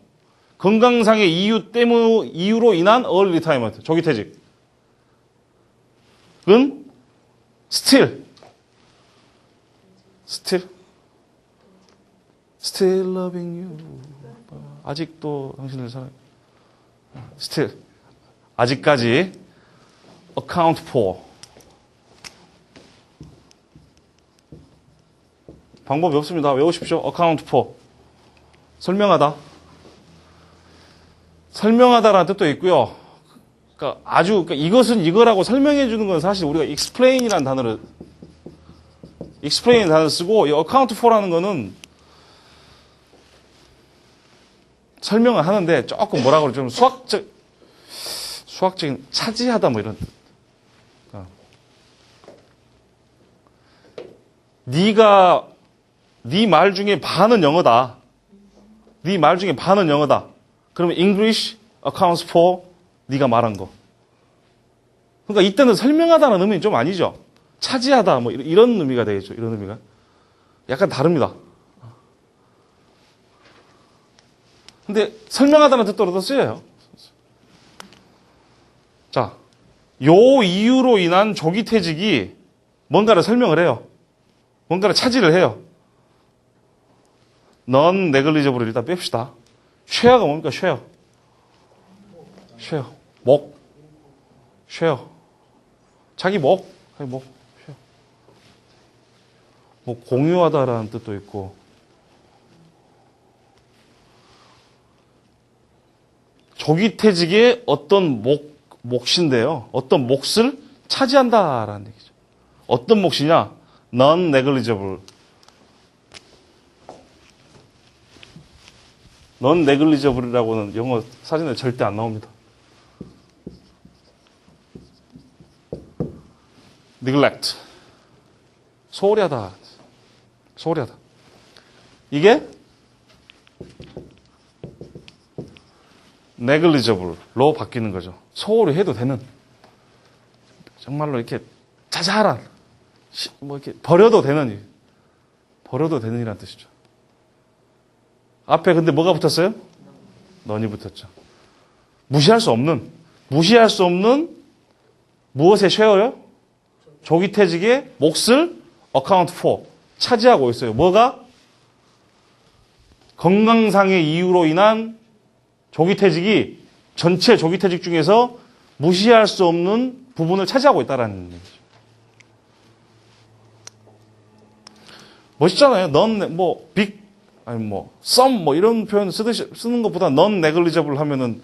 건강상의 이유로 인한 early retirement 조기퇴직. 은 still loving you. 아직도 당신을 사랑해. still 아직까지 account for. 방법이 없습니다. 외우십시오. account for. 설명하다. 설명하다라는 뜻도 있고요. 그러니까 이것은 이거라고 설명해 주는 건 사실 우리가 explain이라는 단어를 쓰고 이 account for라는 거는 설명을 하는데 조금 뭐라 그러죠? 수학적인 차지하다 뭐 이런 뜻. 네가 네 말 중에 반은 영어다. 네 말 중에 반은 영어다. 그러면 English accounts for 네가 말한 거. 그러니까 이때는 설명하다는 의미는 좀 아니죠. 차지하다 뭐 이런 의미가 되겠죠. 이런 의미가. 약간 다릅니다. 근데 설명하다는 뜻으로도 쓰여요. 자, 요 이유로 인한 조기퇴직이 뭔가를 설명을 해요. 뭔가를 차지를 해요. 넌 네글리저블을 일단 뺍시다. 쉐어가 뭡니까? 쉐어. 쉐어. 자기 목. 쉐어. 뭐 공유하다라는 뜻도 있고. 조기퇴직의 어떤 몫인데요. 어떤 몫을 차지한다라는 얘기죠. 어떤 몫이냐? non-negligible. non-negligible이라고는 영어 사전에 절대 안 나옵니다. neglect. 소홀히 하다. 이게 negligible로 바뀌는 거죠. 소홀히 해도 되는. 정말로 이렇게 자잘한, 뭐 이렇게 버려도 되는 이라는 뜻이죠. 앞에 근데 뭐가 붙었어요? 넌이 붙었죠. 무시할 수 없는 무엇의 쉐어요? 조기퇴직의 몫을 account for 차지하고 있어요. 뭐가? 건강상의 이유로 인한 조기퇴직이 전체 조기퇴직 중에서 무시할 수 없는 부분을 차지하고 있다라는 얘기죠. 멋있잖아요. some 이런 표현 쓰는 것보다 non-negligible 하면은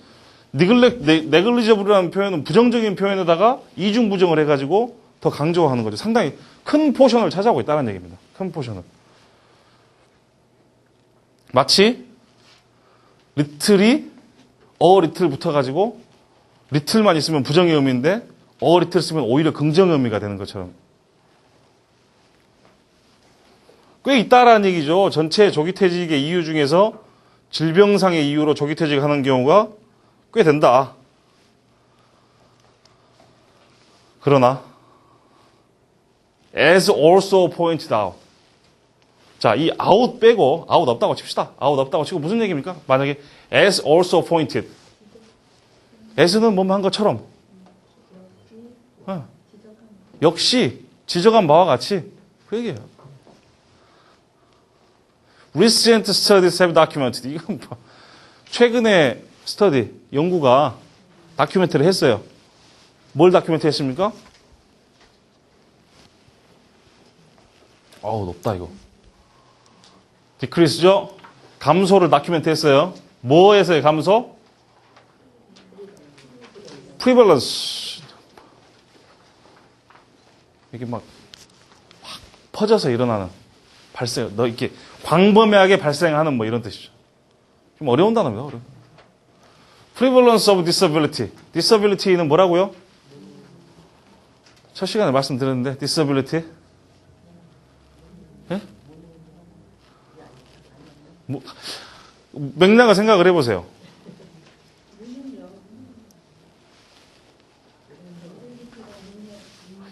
negligible이라는 표현은 부정적인 표현에다가 이중부정을 해가지고 더 강조하는 거죠. 상당히 큰 포션을 차지하고 있다는 얘기입니다. 큰 포션을. 마치 little이 little 붙어가지고 little만 있으면 부정의 의미인데 little 쓰면 오히려 긍정의 의미가 되는 것처럼. 꽤 있다라는 얘기죠. 전체 조기퇴직의 이유 중에서 질병상의 이유로 조기퇴직하는 경우가 꽤 된다. 그러나 as also pointed out. 자, 이 out 빼고 out 없다고 칩시다. out 없다고 치고 무슨 얘기입니까? 만약에 as also pointed. as는 뭐뭐 한 것처럼. 역시 지적한 바와 같이 그 얘기예요. Recent studies have documented. 이건 뭐 최근에 스터디, 연구가 다큐멘터리를 했어요. 뭘 다큐멘터리 했습니까? 어우, 높다, 이거. 디크리스죠? 감소를 다큐멘터리 했어요. 뭐에서의 감소? 프리벌런스. 이게 막 퍼져서 일어나는 발생, 너 이렇게 광범위하게 발생하는 뭐 이런 뜻이죠. 좀 어려운 단어입니다. 어려운. Prevalence of disability. disability는 뭐라고요? 첫 시간에 말씀드렸는데 disability. 예? 뭐, 맥락을 생각을 해보세요.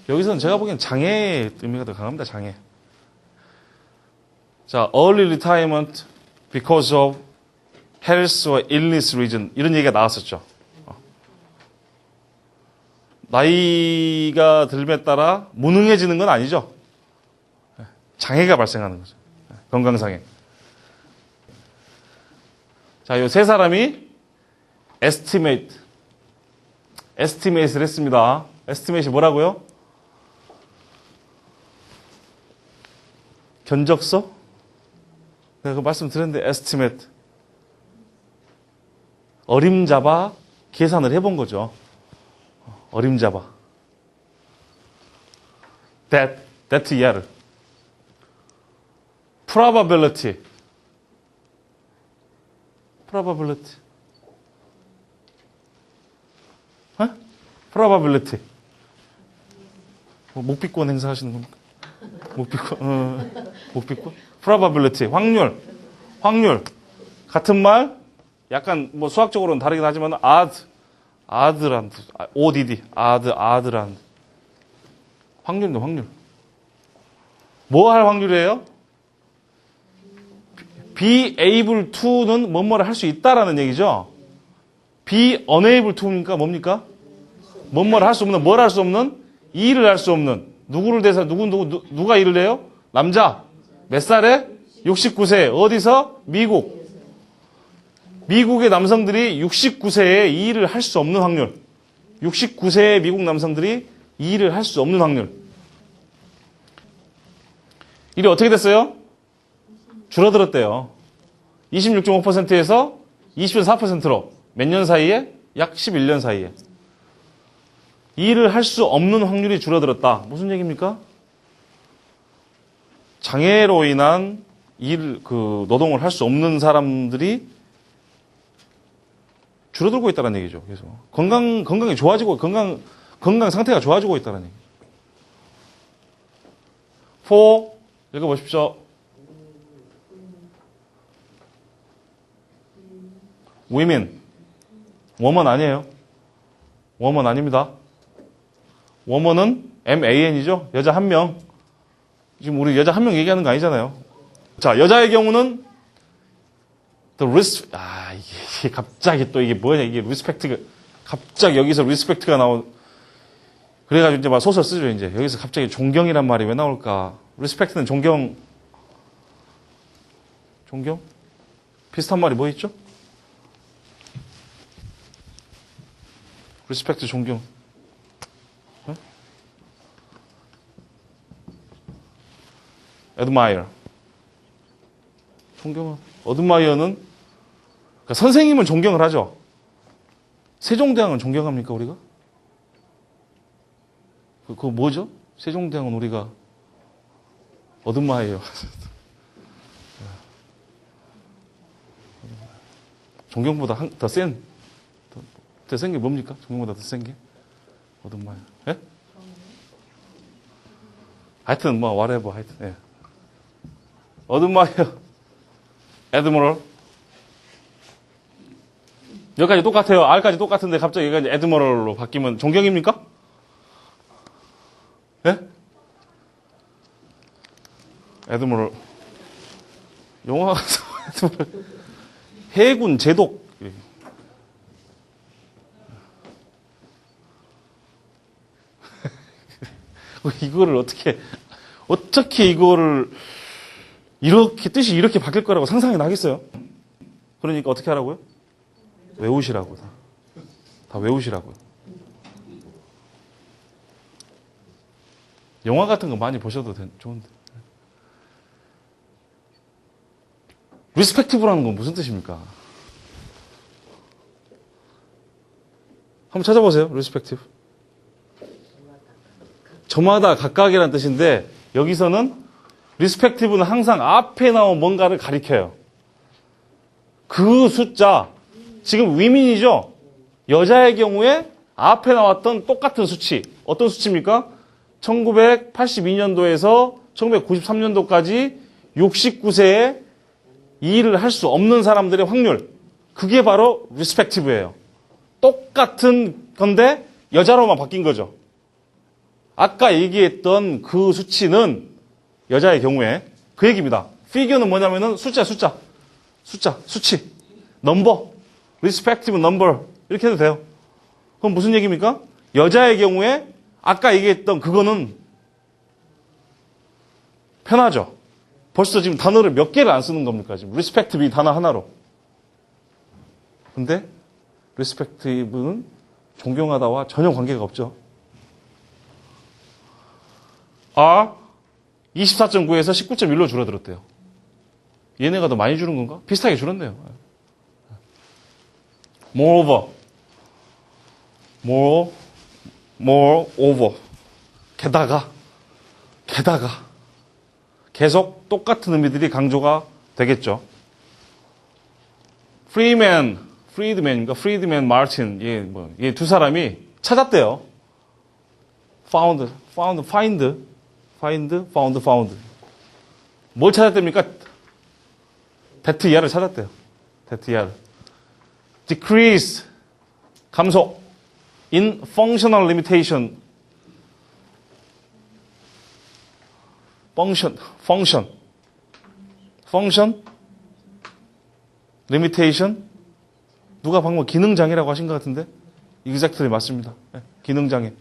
여기서는 제가 보기엔 장애의 의미가 더 강합니다. 장애. 자, early retirement because of health or illness reason 이런 얘기가 나왔었죠. 나이가 들에 따라 무능해지는 건 아니죠. 장애가 발생하는 거죠. 건강상해. 자, 요 세 사람이 estimate를 했습니다. estimate이 뭐라고요? 견적서? 내가 그 말씀드렸는데 estimate. 어림잡아 계산을 해본 거죠. 어림잡아. that year. probability. 어? probability. 묵비권 행사하시는 겁니까? 묵비권? probability. 확률. 같은 말, 약간 뭐 수학적으로는 다르긴 하지만 odd란 odd, odd란 확률입니다. 확률. 뭐 할 확률이에요? be able to는 뭐뭐를 할 수 있다라는 얘기죠. be unable to니까 뭡니까? 뭐뭐를 할 수 없는, 뭘 할 수 없는? 일을 할 수 없는. 누구를 대해서 누가 일을 해요? 남자. 몇 살에? 69세. 어디서? 미국. 미국의 남성들이 69세에 이 일을 할 수 없는 확률. 69세의 미국 남성들이 이 일을 할 수 없는 확률. 일이 어떻게 됐어요? 줄어들었대요. 26.5%에서 20.4%로 몇 년 사이에? 약 11년 사이에. 이 일을 할 수 없는 확률이 줄어들었다. 무슨 얘기입니까? 장애로 인한 노동을 할 수 없는 사람들이 줄어들고 있다는 얘기죠. 그래서 건강이 좋아지고 건강 상태가 좋아지고 있다는 얘기. 4 읽어보십시오. women. woman 아니에요. woman 아닙니다. woman은 man이죠. 여자 한 명. 지금 우리 여자 한 명 얘기하는 거 아니잖아요. 자, 여자의 경우는 이게 갑자기 또 이게 뭐냐, 이게 respect가, 갑자기 여기서 respect가 그래가지고 이제 막 소설 쓰죠, 이제. 여기서 갑자기 존경이란 말이 왜 나올까? respect는 존경? 비슷한 말이 뭐 있죠? respect, 존경. 네? admire. admire는 그러니까 선생님은 존경을 하죠. 세종대왕은 존경합니까, 우리가? 그거 뭐죠? 세종대왕은 우리가 admire. 존경보다 더 센 게 뭡니까? 존경보다 더 센 게? admire. 예? 하여튼 뭐 whatever 하여튼. 예. admire. admiral. 여기까지 똑같아요. R까지 똑같은데 갑자기 얘가 이제 admiral로 바뀌면 존경입니까? 예? admiral. 용어가 admiral. 해군 제독. 이거를 어떻게 이거를 이렇게 뜻이 이렇게 바뀔 거라고 상상이 나겠어요? 그러니까 어떻게 하라고요? 외우시라고. 다 외우시라고요. 영화 같은 거 많이 보셔도 좋은데. 리스펙티브라는 건 무슨 뜻입니까? 한번 찾아보세요. 리스펙티브. 저마다 각각이라는 뜻인데 여기서는 리스펙티브는 항상 앞에 나온 뭔가를 가리켜요. 그 숫자, 지금 위민이죠? 여자의 경우에 앞에 나왔던 똑같은 수치. 어떤 수치입니까? 1982년도에서 1993년도까지 69세에 이 일을 할 수 없는 사람들의 확률. 그게 바로 리스펙티브예요. 똑같은 건데 여자로만 바뀐 거죠. 아까 얘기했던 그 수치는 여자의 경우에 그 얘기입니다. 피규어는 뭐냐면은 수치, 넘버, respective number 이렇게 해도 돼요. 그럼 무슨 얘기입니까? 여자의 경우에 아까 얘기했던 그거는 편하죠. 벌써 지금 단어를 몇 개를 안 쓰는 겁니까? 지금 respective 이 단어 하나로. 근데 respective는 존경하다와 전혀 관계가 없죠. R 24.9에서 19.1로 줄어들었대요. 얘네가 더 많이 줄은 건가? 비슷하게 줄었네요. moreover. 게다가. 계속 똑같은 의미들이 강조가 되겠죠. Friedman Martin. 얘 두 사람이 찾았대요. found. 뭘 찾았답니까? 데트 이하를 찾았대요. 데트 이하를. decrease, 감소. in functional limitation. function, limitation. 누가 방금 기능장애라고 하신 것 같은데? exactly 맞습니다. 기능장애.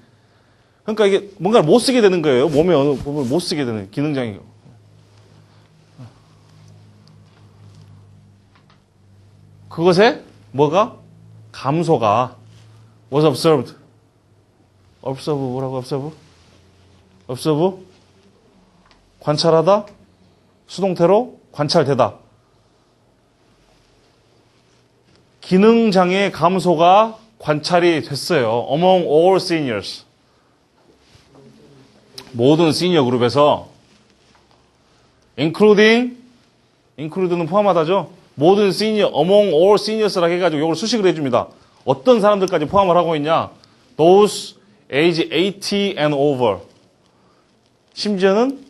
그러니까 이게 뭔가를 못 쓰게 되는 거예요. 몸의 어느 부분을 못 쓰게 되는 기능장애가. 그것에 뭐가? 감소가 was observed. 뭐라고 observe? 관찰하다, 수동태로 관찰되다. 기능장애 감소가 관찰이 됐어요. among all seniors. 모든 시니어 그룹에서 include는 포함하다죠. 모든 시니어, among all seniors라고 해가지고 이걸 수식을 해줍니다. 어떤 사람들까지 포함을 하고 있냐? Those age 80 and over. 심지어는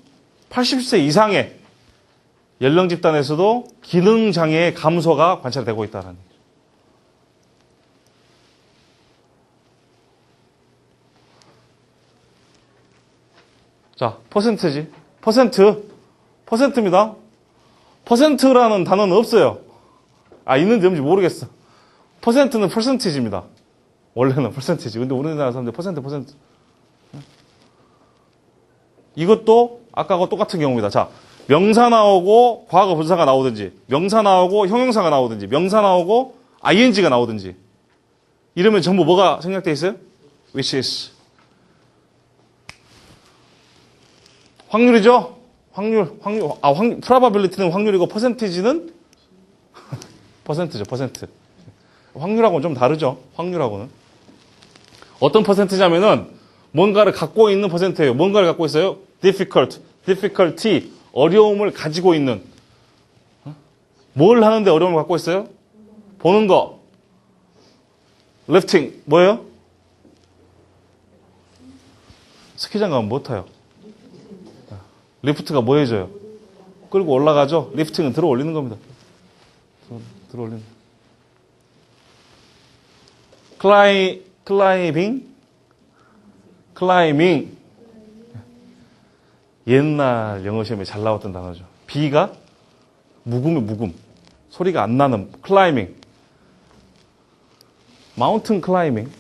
80세 이상의 연령 집단에서도 기능장애의 감소가 관찰되고 있다는 얘기죠. 자, 퍼센트입니다. 퍼센트라는 단어는 없어요. 있는지 없는지 모르겠어. 퍼센트는 퍼센티지입니다. 원래는 퍼센티지. 근데 우리나라 사람들 퍼센트. 이것도 아까하고 똑같은 경우입니다. 자, 명사 나오고 과거 분사가 나오든지, 명사 나오고 형용사가 나오든지, 명사 나오고 ing가 나오든지. 이러면 전부 뭐가 생략되어 있어요? which is. 확률이죠? probability는 확률이고 percentage는 퍼센트. 확률하고는 좀 다르죠? 확률하고는. 어떤 퍼센트냐면은 뭔가를 갖고 있는 퍼센트예요. 뭔가를 갖고 있어요? difficulty, 어려움을 가지고 있는. 뭘 하는데 어려움을 갖고 있어요? 보는 거. lifting, 뭐예요? 스키장 가면 못 타요. 리프트가 뭐 해줘요? 끌고 올라가죠? 리프팅은 들어 올리는 겁니다. 들어 올리는. 클라이밍. 옛날 영어 시험에 잘 나왔던 단어죠. B가 묵음의 묵음. 소리가 안 나는 클라이밍. 마운틴 클라이밍.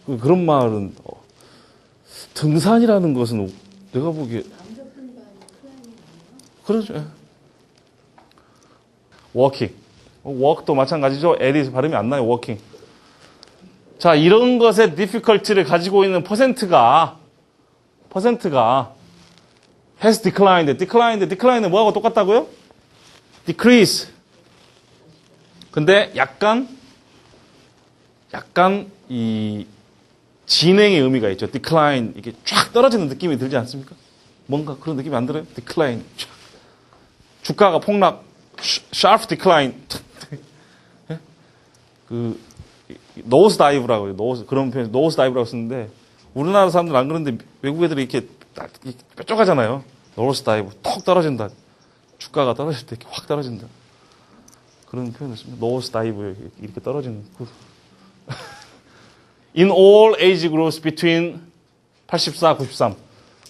그런 말은 등산이라는 것은 내가 보기에 그렇죠. 워킹. 워크도 마찬가지죠. L이 발음이 안 나요. 워킹. 자, 이런 것의 difficulty를 가지고 있는 퍼센트가 has decline는 뭐하고 똑같다고요? decrease. 근데 약간 이 진행의 의미가 있죠. decline. 이게 쫙 떨어지는 느낌이 들지 않습니까? 뭔가 그런 느낌이 안 들어요? decline. 쫙. 주가가 폭락. sharp decline. 그 노스 다이브라고 해요. 그런 표현 노스 다이브라고 쓰는데 우리나라 사람들은 안 그러는데 외국 애들이 이렇게 딱 뾰족하잖아요. 노스 다이브 톡 떨어진다. 주가가 떨어질 때 이렇게 확 떨어진다. 그런 표현을 씁니다. 노스 다이브 이렇게 떨어지는. In all age groups between 84, 93.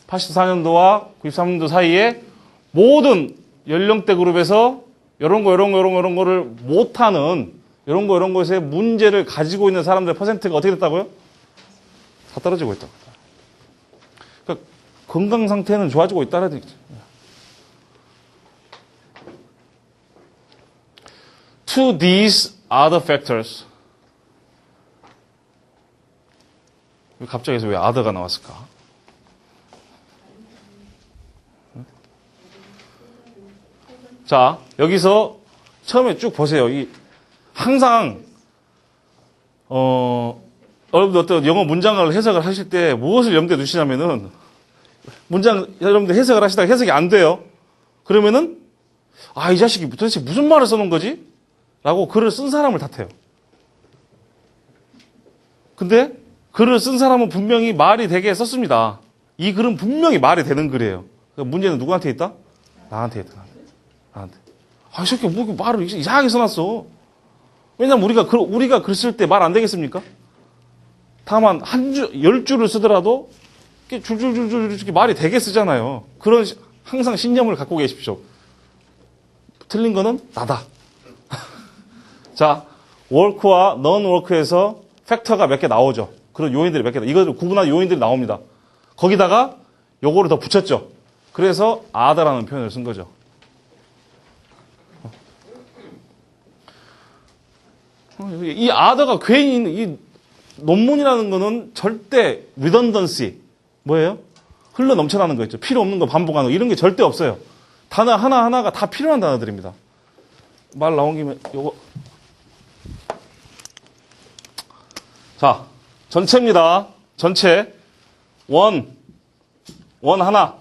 84년도와 93년도 사이에 모든 연령대 그룹에서 이런 거를 못하는 이런 것에 문제를 가지고 있는 사람들의 퍼센트가 어떻게 됐다고요? 다 떨어지고 있다고. 그러니까 건강 상태는 좋아지고 있다는 얘기죠. To these other factors. 갑자기 여기서 왜 other가 나왔을까? 자, 여기서 처음에 쭉 보세요. 항상 여러분들 어떤 영어 문장을 해석을 하실 때 무엇을 염두에 두시냐면은 문장 여러분들 해석을 하시다가 해석이 안 돼요. 그러면은 이 자식이 도대체 무슨 말을 써놓은 거지? 라고 글을 쓴 사람을 탓해요. 근데 글을 쓴 사람은 분명히 말이 되게 썼습니다. 이 글은 분명히 말이 되는 글이에요. 그러니까 문제는 누구한테 있다? 나한테 있다. 나한테. 이 새끼 뭐 말을 이상하게 써놨어. 왜냐면 우리가 글 쓸 때 말 안 되겠습니까? 다만 10줄을 쓰더라도 줄줄줄줄 이렇게 말이 되게 쓰잖아요. 그런 항상 신념을 갖고 계십시오. 틀린 거는 나다. 자, work와 non-work에서 팩터가 몇 개 나오죠. 그런 요인들이 몇 개, 이거를 구분한 요인들이 나옵니다. 거기다가 요거를 더 붙였죠. 그래서 other라는 표현을 쓴 거죠. 이 other가 괜히 있는, 이 논문이라는 거는 절대 redundancy. 뭐예요? 흘러 넘쳐나는 거 있죠. 필요 없는 거 반복하는 거. 이런 게 절대 없어요. 단어 하나하나가 다 필요한 단어들입니다. 말 나온 김에 요거. 자, 전체입니다. 전체. one 하나.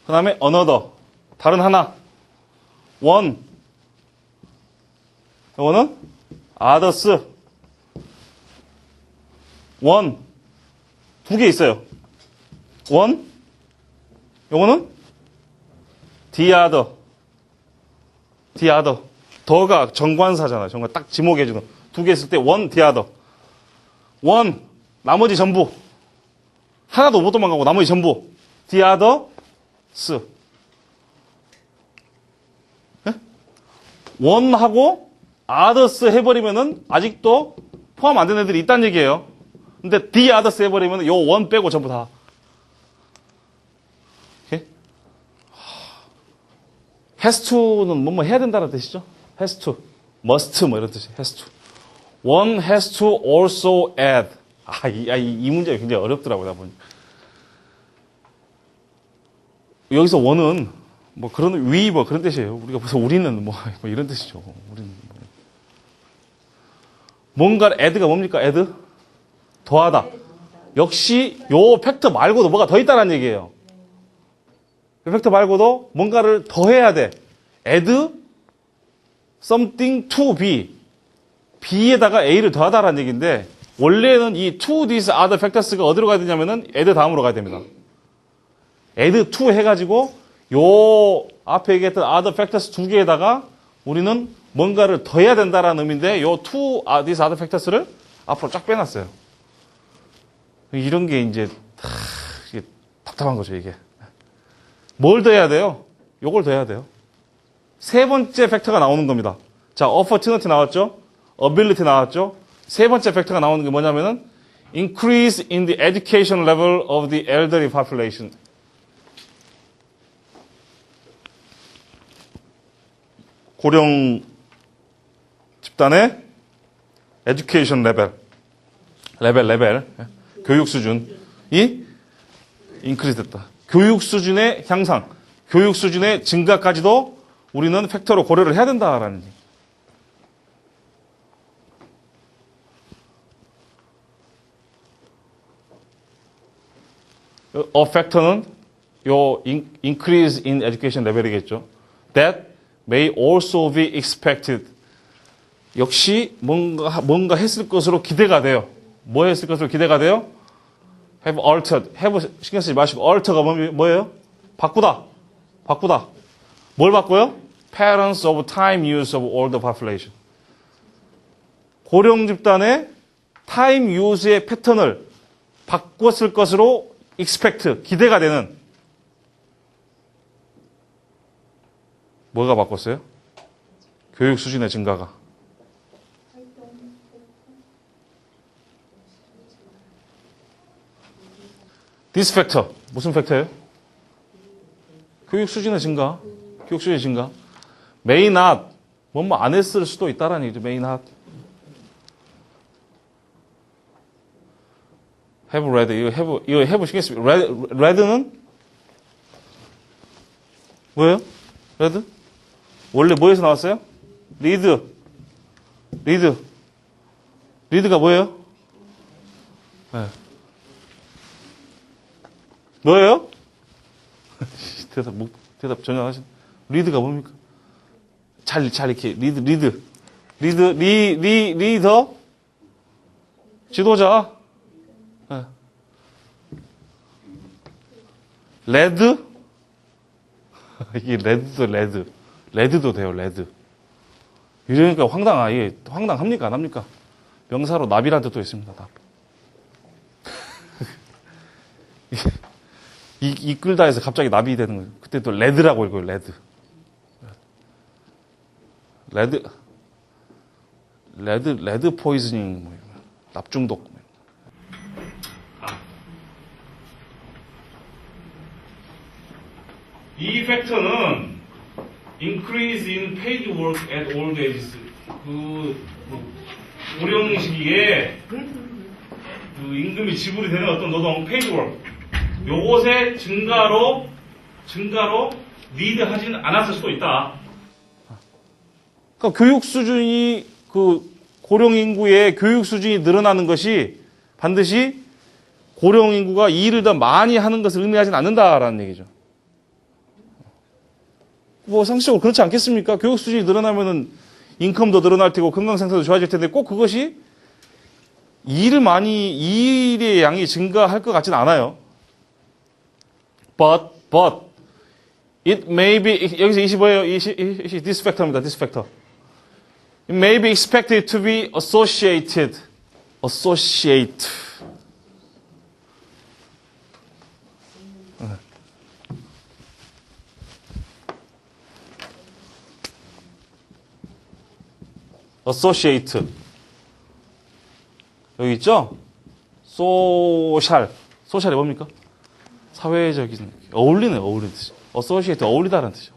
그 다음에 another. 다른 하나. one. 요거는 others. one. 두 개 있어요. one. 요거는 the other. the other. 더가 정관사잖아요. 정관 딱 지목해주는. 두 개 있을 때 one, the other. one. 나머지 전부. 하나도 못 도망가고 나머지 전부. the others. 네? one하고 others 해버리면은 아직도 포함 안 된 애들이 있다는 얘기예요. 근데 the others 해버리면 요 one 빼고 전부 다. 오케이? has to는 뭐뭐 해야 된다는 뜻이죠. has to, must 뭐 이런 뜻이. has to. one has to also add. 이 문제가 굉장히 어렵더라고요. 보니. 여기서 one은 뭐 그런 we 뭐 그런 뜻이에요. 우리가 무슨 우리는 뭐 이런 뜻이죠. 우리는 뭐. 뭔가 add가 뭡니까? add? 더하다. 역시 요 팩터 말고도 뭐가 더 있다는 얘기예요. 이 팩터 말고도 뭔가를 더해야 돼. add something to B. B에다가 A를 더하다라는 얘기인데 원래는 이 to these other factors가 어디로 가야 되냐면은 add 다음으로 가야 됩니다. add to 해가지고 요 앞에 얘기했던 other factors 두 개에다가 우리는 뭔가를 더 해야 된다라는 의미인데 요 to these other factors를 앞으로 쫙 빼놨어요. 이런 게 이제 이게 답답한 거죠, 이게. 뭘 더 해야 돼요? 요걸 더 해야 돼요. 세 번째 팩터가 나오는 겁니다. 자, opportunity 나왔죠? ability 나왔죠? 세 번째 팩터가 나오는 게 뭐냐면은 increase in the education level of the elderly population. 고령 집단의 education level, 교육 수준이 increase 됐다. 교육 수준의 향상, 교육 수준의 증가까지도 우리는 팩터로 고려를 해야 된다라는 얘기. factor는 요 increase in education level이겠죠. That may also be expected. 역시 뭔가 했을 것으로 기대가 돼요. 뭐 했을 것으로 기대가 돼요? have altered. have 신경 쓰지 마시고 alter가 뭐예요? 바꾸다. 뭘 바꿔요? patterns of time use of older population. 고령 집단의 time use의 패턴을 바꿨을 것으로 expect, 기대가 되는 뭐가 바꿨어요? 교육 수준의 증가가. This factor, 무슨 팩터예요? 교육 수준의 증가. 교육 수준의 증가. May not, 뭐뭐 안 했을 수도 있다라는 얘기죠. May not. have read, 이거 have 시겠습니다. read는 뭐예요? read? 원래 뭐에서 나왔어요? read가 뭐예요? 네. 뭐예요? 대답 전혀 안 하신. read가 뭡니까? 잘 이렇게 리더 지도자. 네. 레드? 이게 레드도 돼요, 레드. 이러니까 이게 황당합니까? 안 합니까? 명사로 납이라는 뜻도 있습니다, 납. 이끌다 해서 갑자기 납이 되는 거예요. 그때 또 레드라고 읽어요, 레드. 레드 포이즈닝, 뭐, 납중독. 이 팩터는 increase in paid work at old ages. 고령 시기에 임금이 지불이 되는 어떤 노동, paid work. 요것의 증가로 리드하진 않았을 수도 있다. 그러니까 교육 수준이 고령 인구의 교육 수준이 늘어나는 것이 반드시 고령 인구가 이 일을 더 많이 하는 것을 의미하진 않는다라는 얘기죠. 뭐 상식적으로 그렇지 않겠습니까? 교육 수준이 늘어나면은 인컴도 늘어날 테고 건강 상태도 좋아질 텐데 꼭 그것이 이 일의 양이 증가할 것 같지는 않아요. But it may be 여기서 25예요. This factor입니다. This factor. It may be expected to be associate. associate. 여기 있죠? 소셜이 뭡니까? 사회적인, 어울리는 뜻이죠. associate, 어울리다라는 뜻이죠.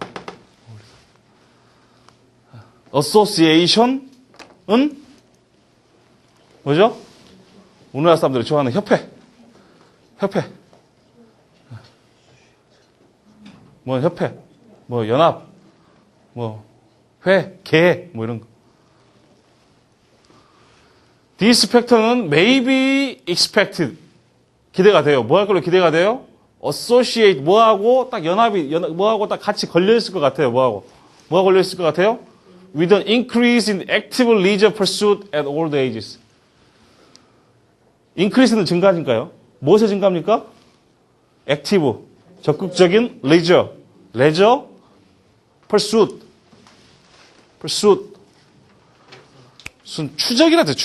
association은 뭐죠? 우리나라 사람들이 좋아하는 협회. 뭐 협회, 뭐 연합, 뭐 개, 뭐 이런 거. This factor는 may be expected. 기대가 돼요. 뭐 할 걸로 기대가 돼요? associate, 뭐하고 딱 뭐하고 딱 같이 걸려있을 것 같아요. 뭐가 걸려있을 것 같아요? With an increase in active leisure pursuit at old ages. increase는 증가니까요. 무엇의 증가입니까? active, 적극적인 leisure pursuit. 무슨 추적이란 뜻,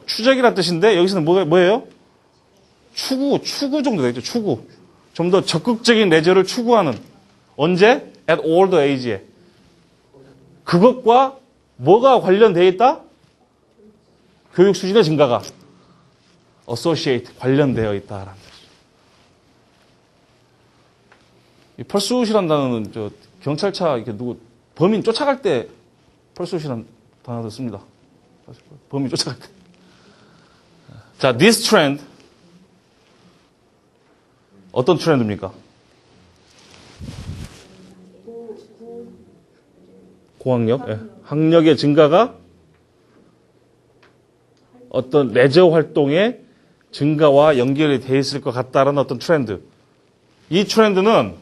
추적이란 뜻인데 여기서는 뭐예요? 추구 정도 되죠. 추구. 좀 더 적극적인 레저를 추구하는. 언제? At older age에. 그것과 뭐가 관련되어 있다? 교육 수준의 증가가 associate, 관련되어 있다라는 거죠. 이 pursuit이라는 단어는 저 경찰차 이렇게 범인 쫓아갈 때 pursuit이라는 단어도 씁니다. 범인 쫓아갈 때. 자, this trend 어떤 트렌드입니까? 고학력, 예. 학력의 증가가 어떤 레저 활동의 증가와 연결이 되어 있을 것 같다라는 어떤 트렌드. 이 트렌드는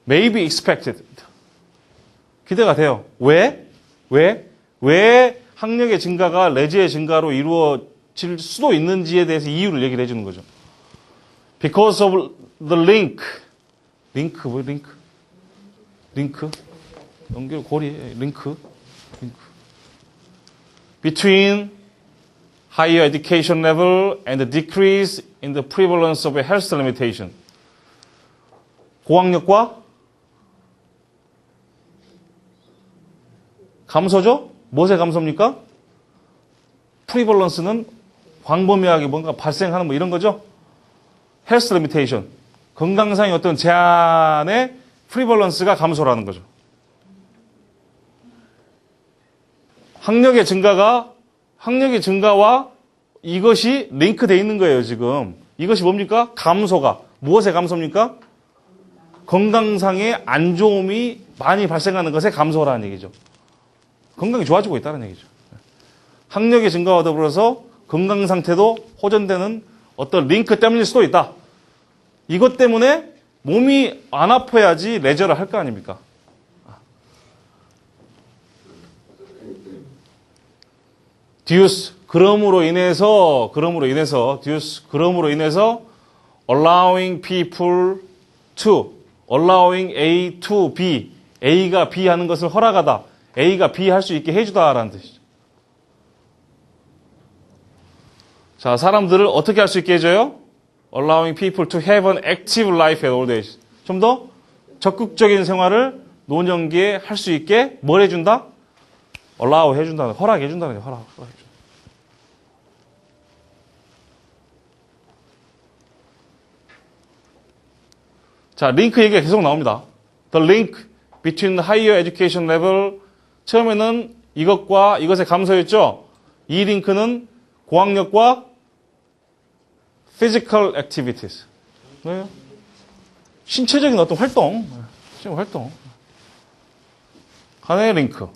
may be expected. 기대가 돼요. 왜 학력의 증가가 레저의 증가로 이루어질 수도 있는지에 대해서 이유를 얘기를 해주는 거죠. Because of the link. 링크? 연결고리, 링크. Between higher education level and the decrease in the prevalence of a health limitation. 고학력과 감소죠? 무엇의 감소입니까? prevalence는 광범위하게 뭔가 발생하는 뭐 이런 거죠? health limitation. 건강상의 어떤 제한의 prevalence가 감소라는 거죠. 학력의 증가와 이것이 링크되어 있는 거예요, 지금. 이것이 뭡니까? 감소가. 무엇의 감소입니까? 건강상의 안 좋음이 많이 발생하는 것의 감소라는 얘기죠. 건강이 좋아지고 있다는 얘기죠. 학력의 증가와 더불어서 건강 상태도 호전되는 어떤 링크 때문일 수도 있다. 이것 때문에 몸이 안 아파야지 레저를 할 거 아닙니까? 듀스, 그럼으로 인해서 allowing people to, allowing A to B, A가 B 하는 것을 허락하다, A가 B 할 수 있게 해주다라는 뜻이죠. 자, 사람들을 어떻게 할 수 있게 해줘요? allowing people to have an active life at old age. 좀 더 적극적인 생활을 노년기에 할 수 있게 뭘 해준다? allow 해준다는, 허락해준다는 거예요. 허락해준다. 자, 링크 얘기가 계속 나옵니다. The link between higher education level. 처음에는 이것과 이것의 감소였죠. 이 링크는 고학력과 physical activities. 뭐예요? 신체적인 어떤 활동. 하나의 링크.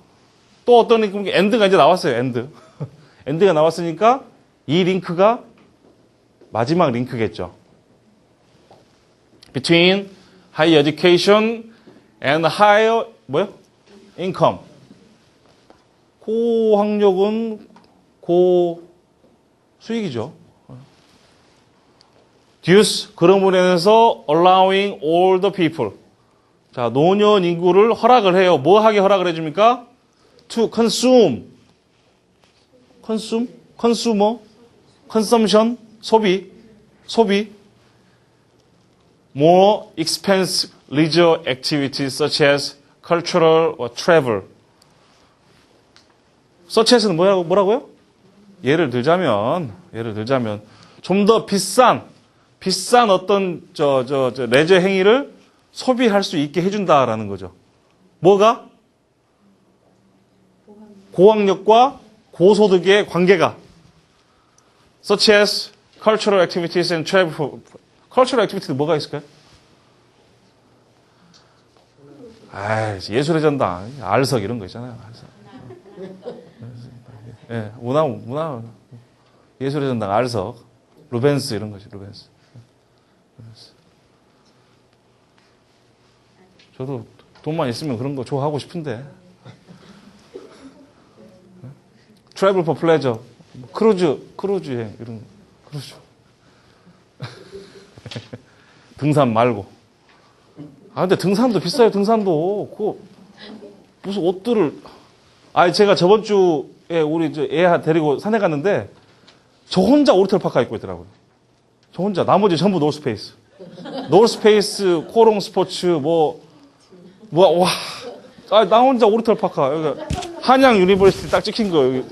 또 어떤 링크? end가 이제 나왔어요. end가 나왔으니까 이 링크가 마지막 링크겠죠. Between higher education and higher income. 고학력은 고수익이죠. Due, 그럼으로 인해서 allowing all the people. 자, 노년 인구를 허락을 해요. 뭐 하게 허락을 해줍니까? To consume. consumer, consumption, 소비. More expensive leisure activities such as cultural or travel. such as는 뭐라고요? 예를 들자면 좀 더 비싼 어떤 레저 행위를 소비할 수 있게 해준다라는 거죠. 뭐가? 고학력과 고소득의 관계가. such as cultural activities and travel. cultural activity도 뭐가 있을까요? 예술의 전당, 알석 이런 거 있잖아요. 알석. 예, 문화 예술의 전당, 알석, 루벤스 이런 거지. 루벤스. 저도 돈만 있으면 그런 거 좋아하고 싶은데. travel for pleasure, 크루즈 여행 이런 거. 크루즈. 등산 말고. 근데 등산도 비싸요, 등산도. 무슨 옷들을. 제가 저번 주에 우리 애 데리고 산에 갔는데 저 혼자 오리털 파카 입고 있더라고요. 저 혼자. 나머지 전부 노스페이스. 노스페이스, 코롱 스포츠, 와. 나 혼자 오리털 파카. 여기 한양 유니버시티 딱 찍힌 거, 여기.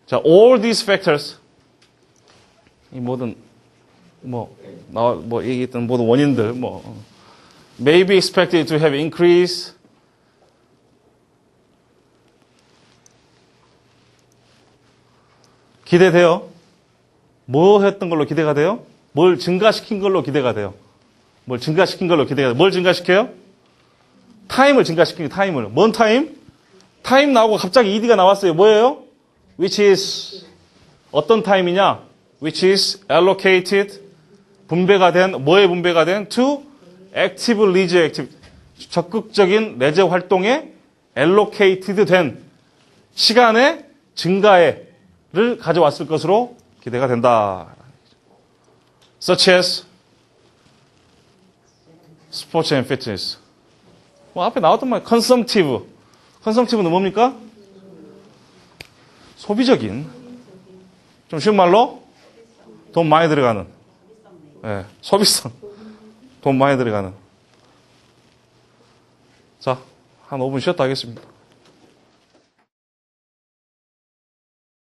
자, all these factors. 이 모든, 얘기했던 모든 원인들, may be expected to have increase. 기대돼요. 뭐 했던 걸로 기대가 돼요? 뭘 증가시킨 걸로 기대가 돼요. 뭘 증가시켜요? 타임을 증가시키는 타임을. 뭔 타임? 타임 나오고 갑자기 ED가 나왔어요. 뭐예요? Which is 어떤 타임이냐? Which is allocated 분배가 된 뭐에 분배가 된 to active leisure activity 적극적인 레저 활동에 allocated 된 시간의 증가를 가져왔을 것으로 기대가 된다. Such as sports and fitness. 앞에 나왔던 말, consumptive. consumptive는 뭡니까? 소비적인. 좀 쉬운 말로 돈 많이 들어가는. 소비성. 돈 많이 들어가는. 자, 한 5분 쉬었다 하겠습니다.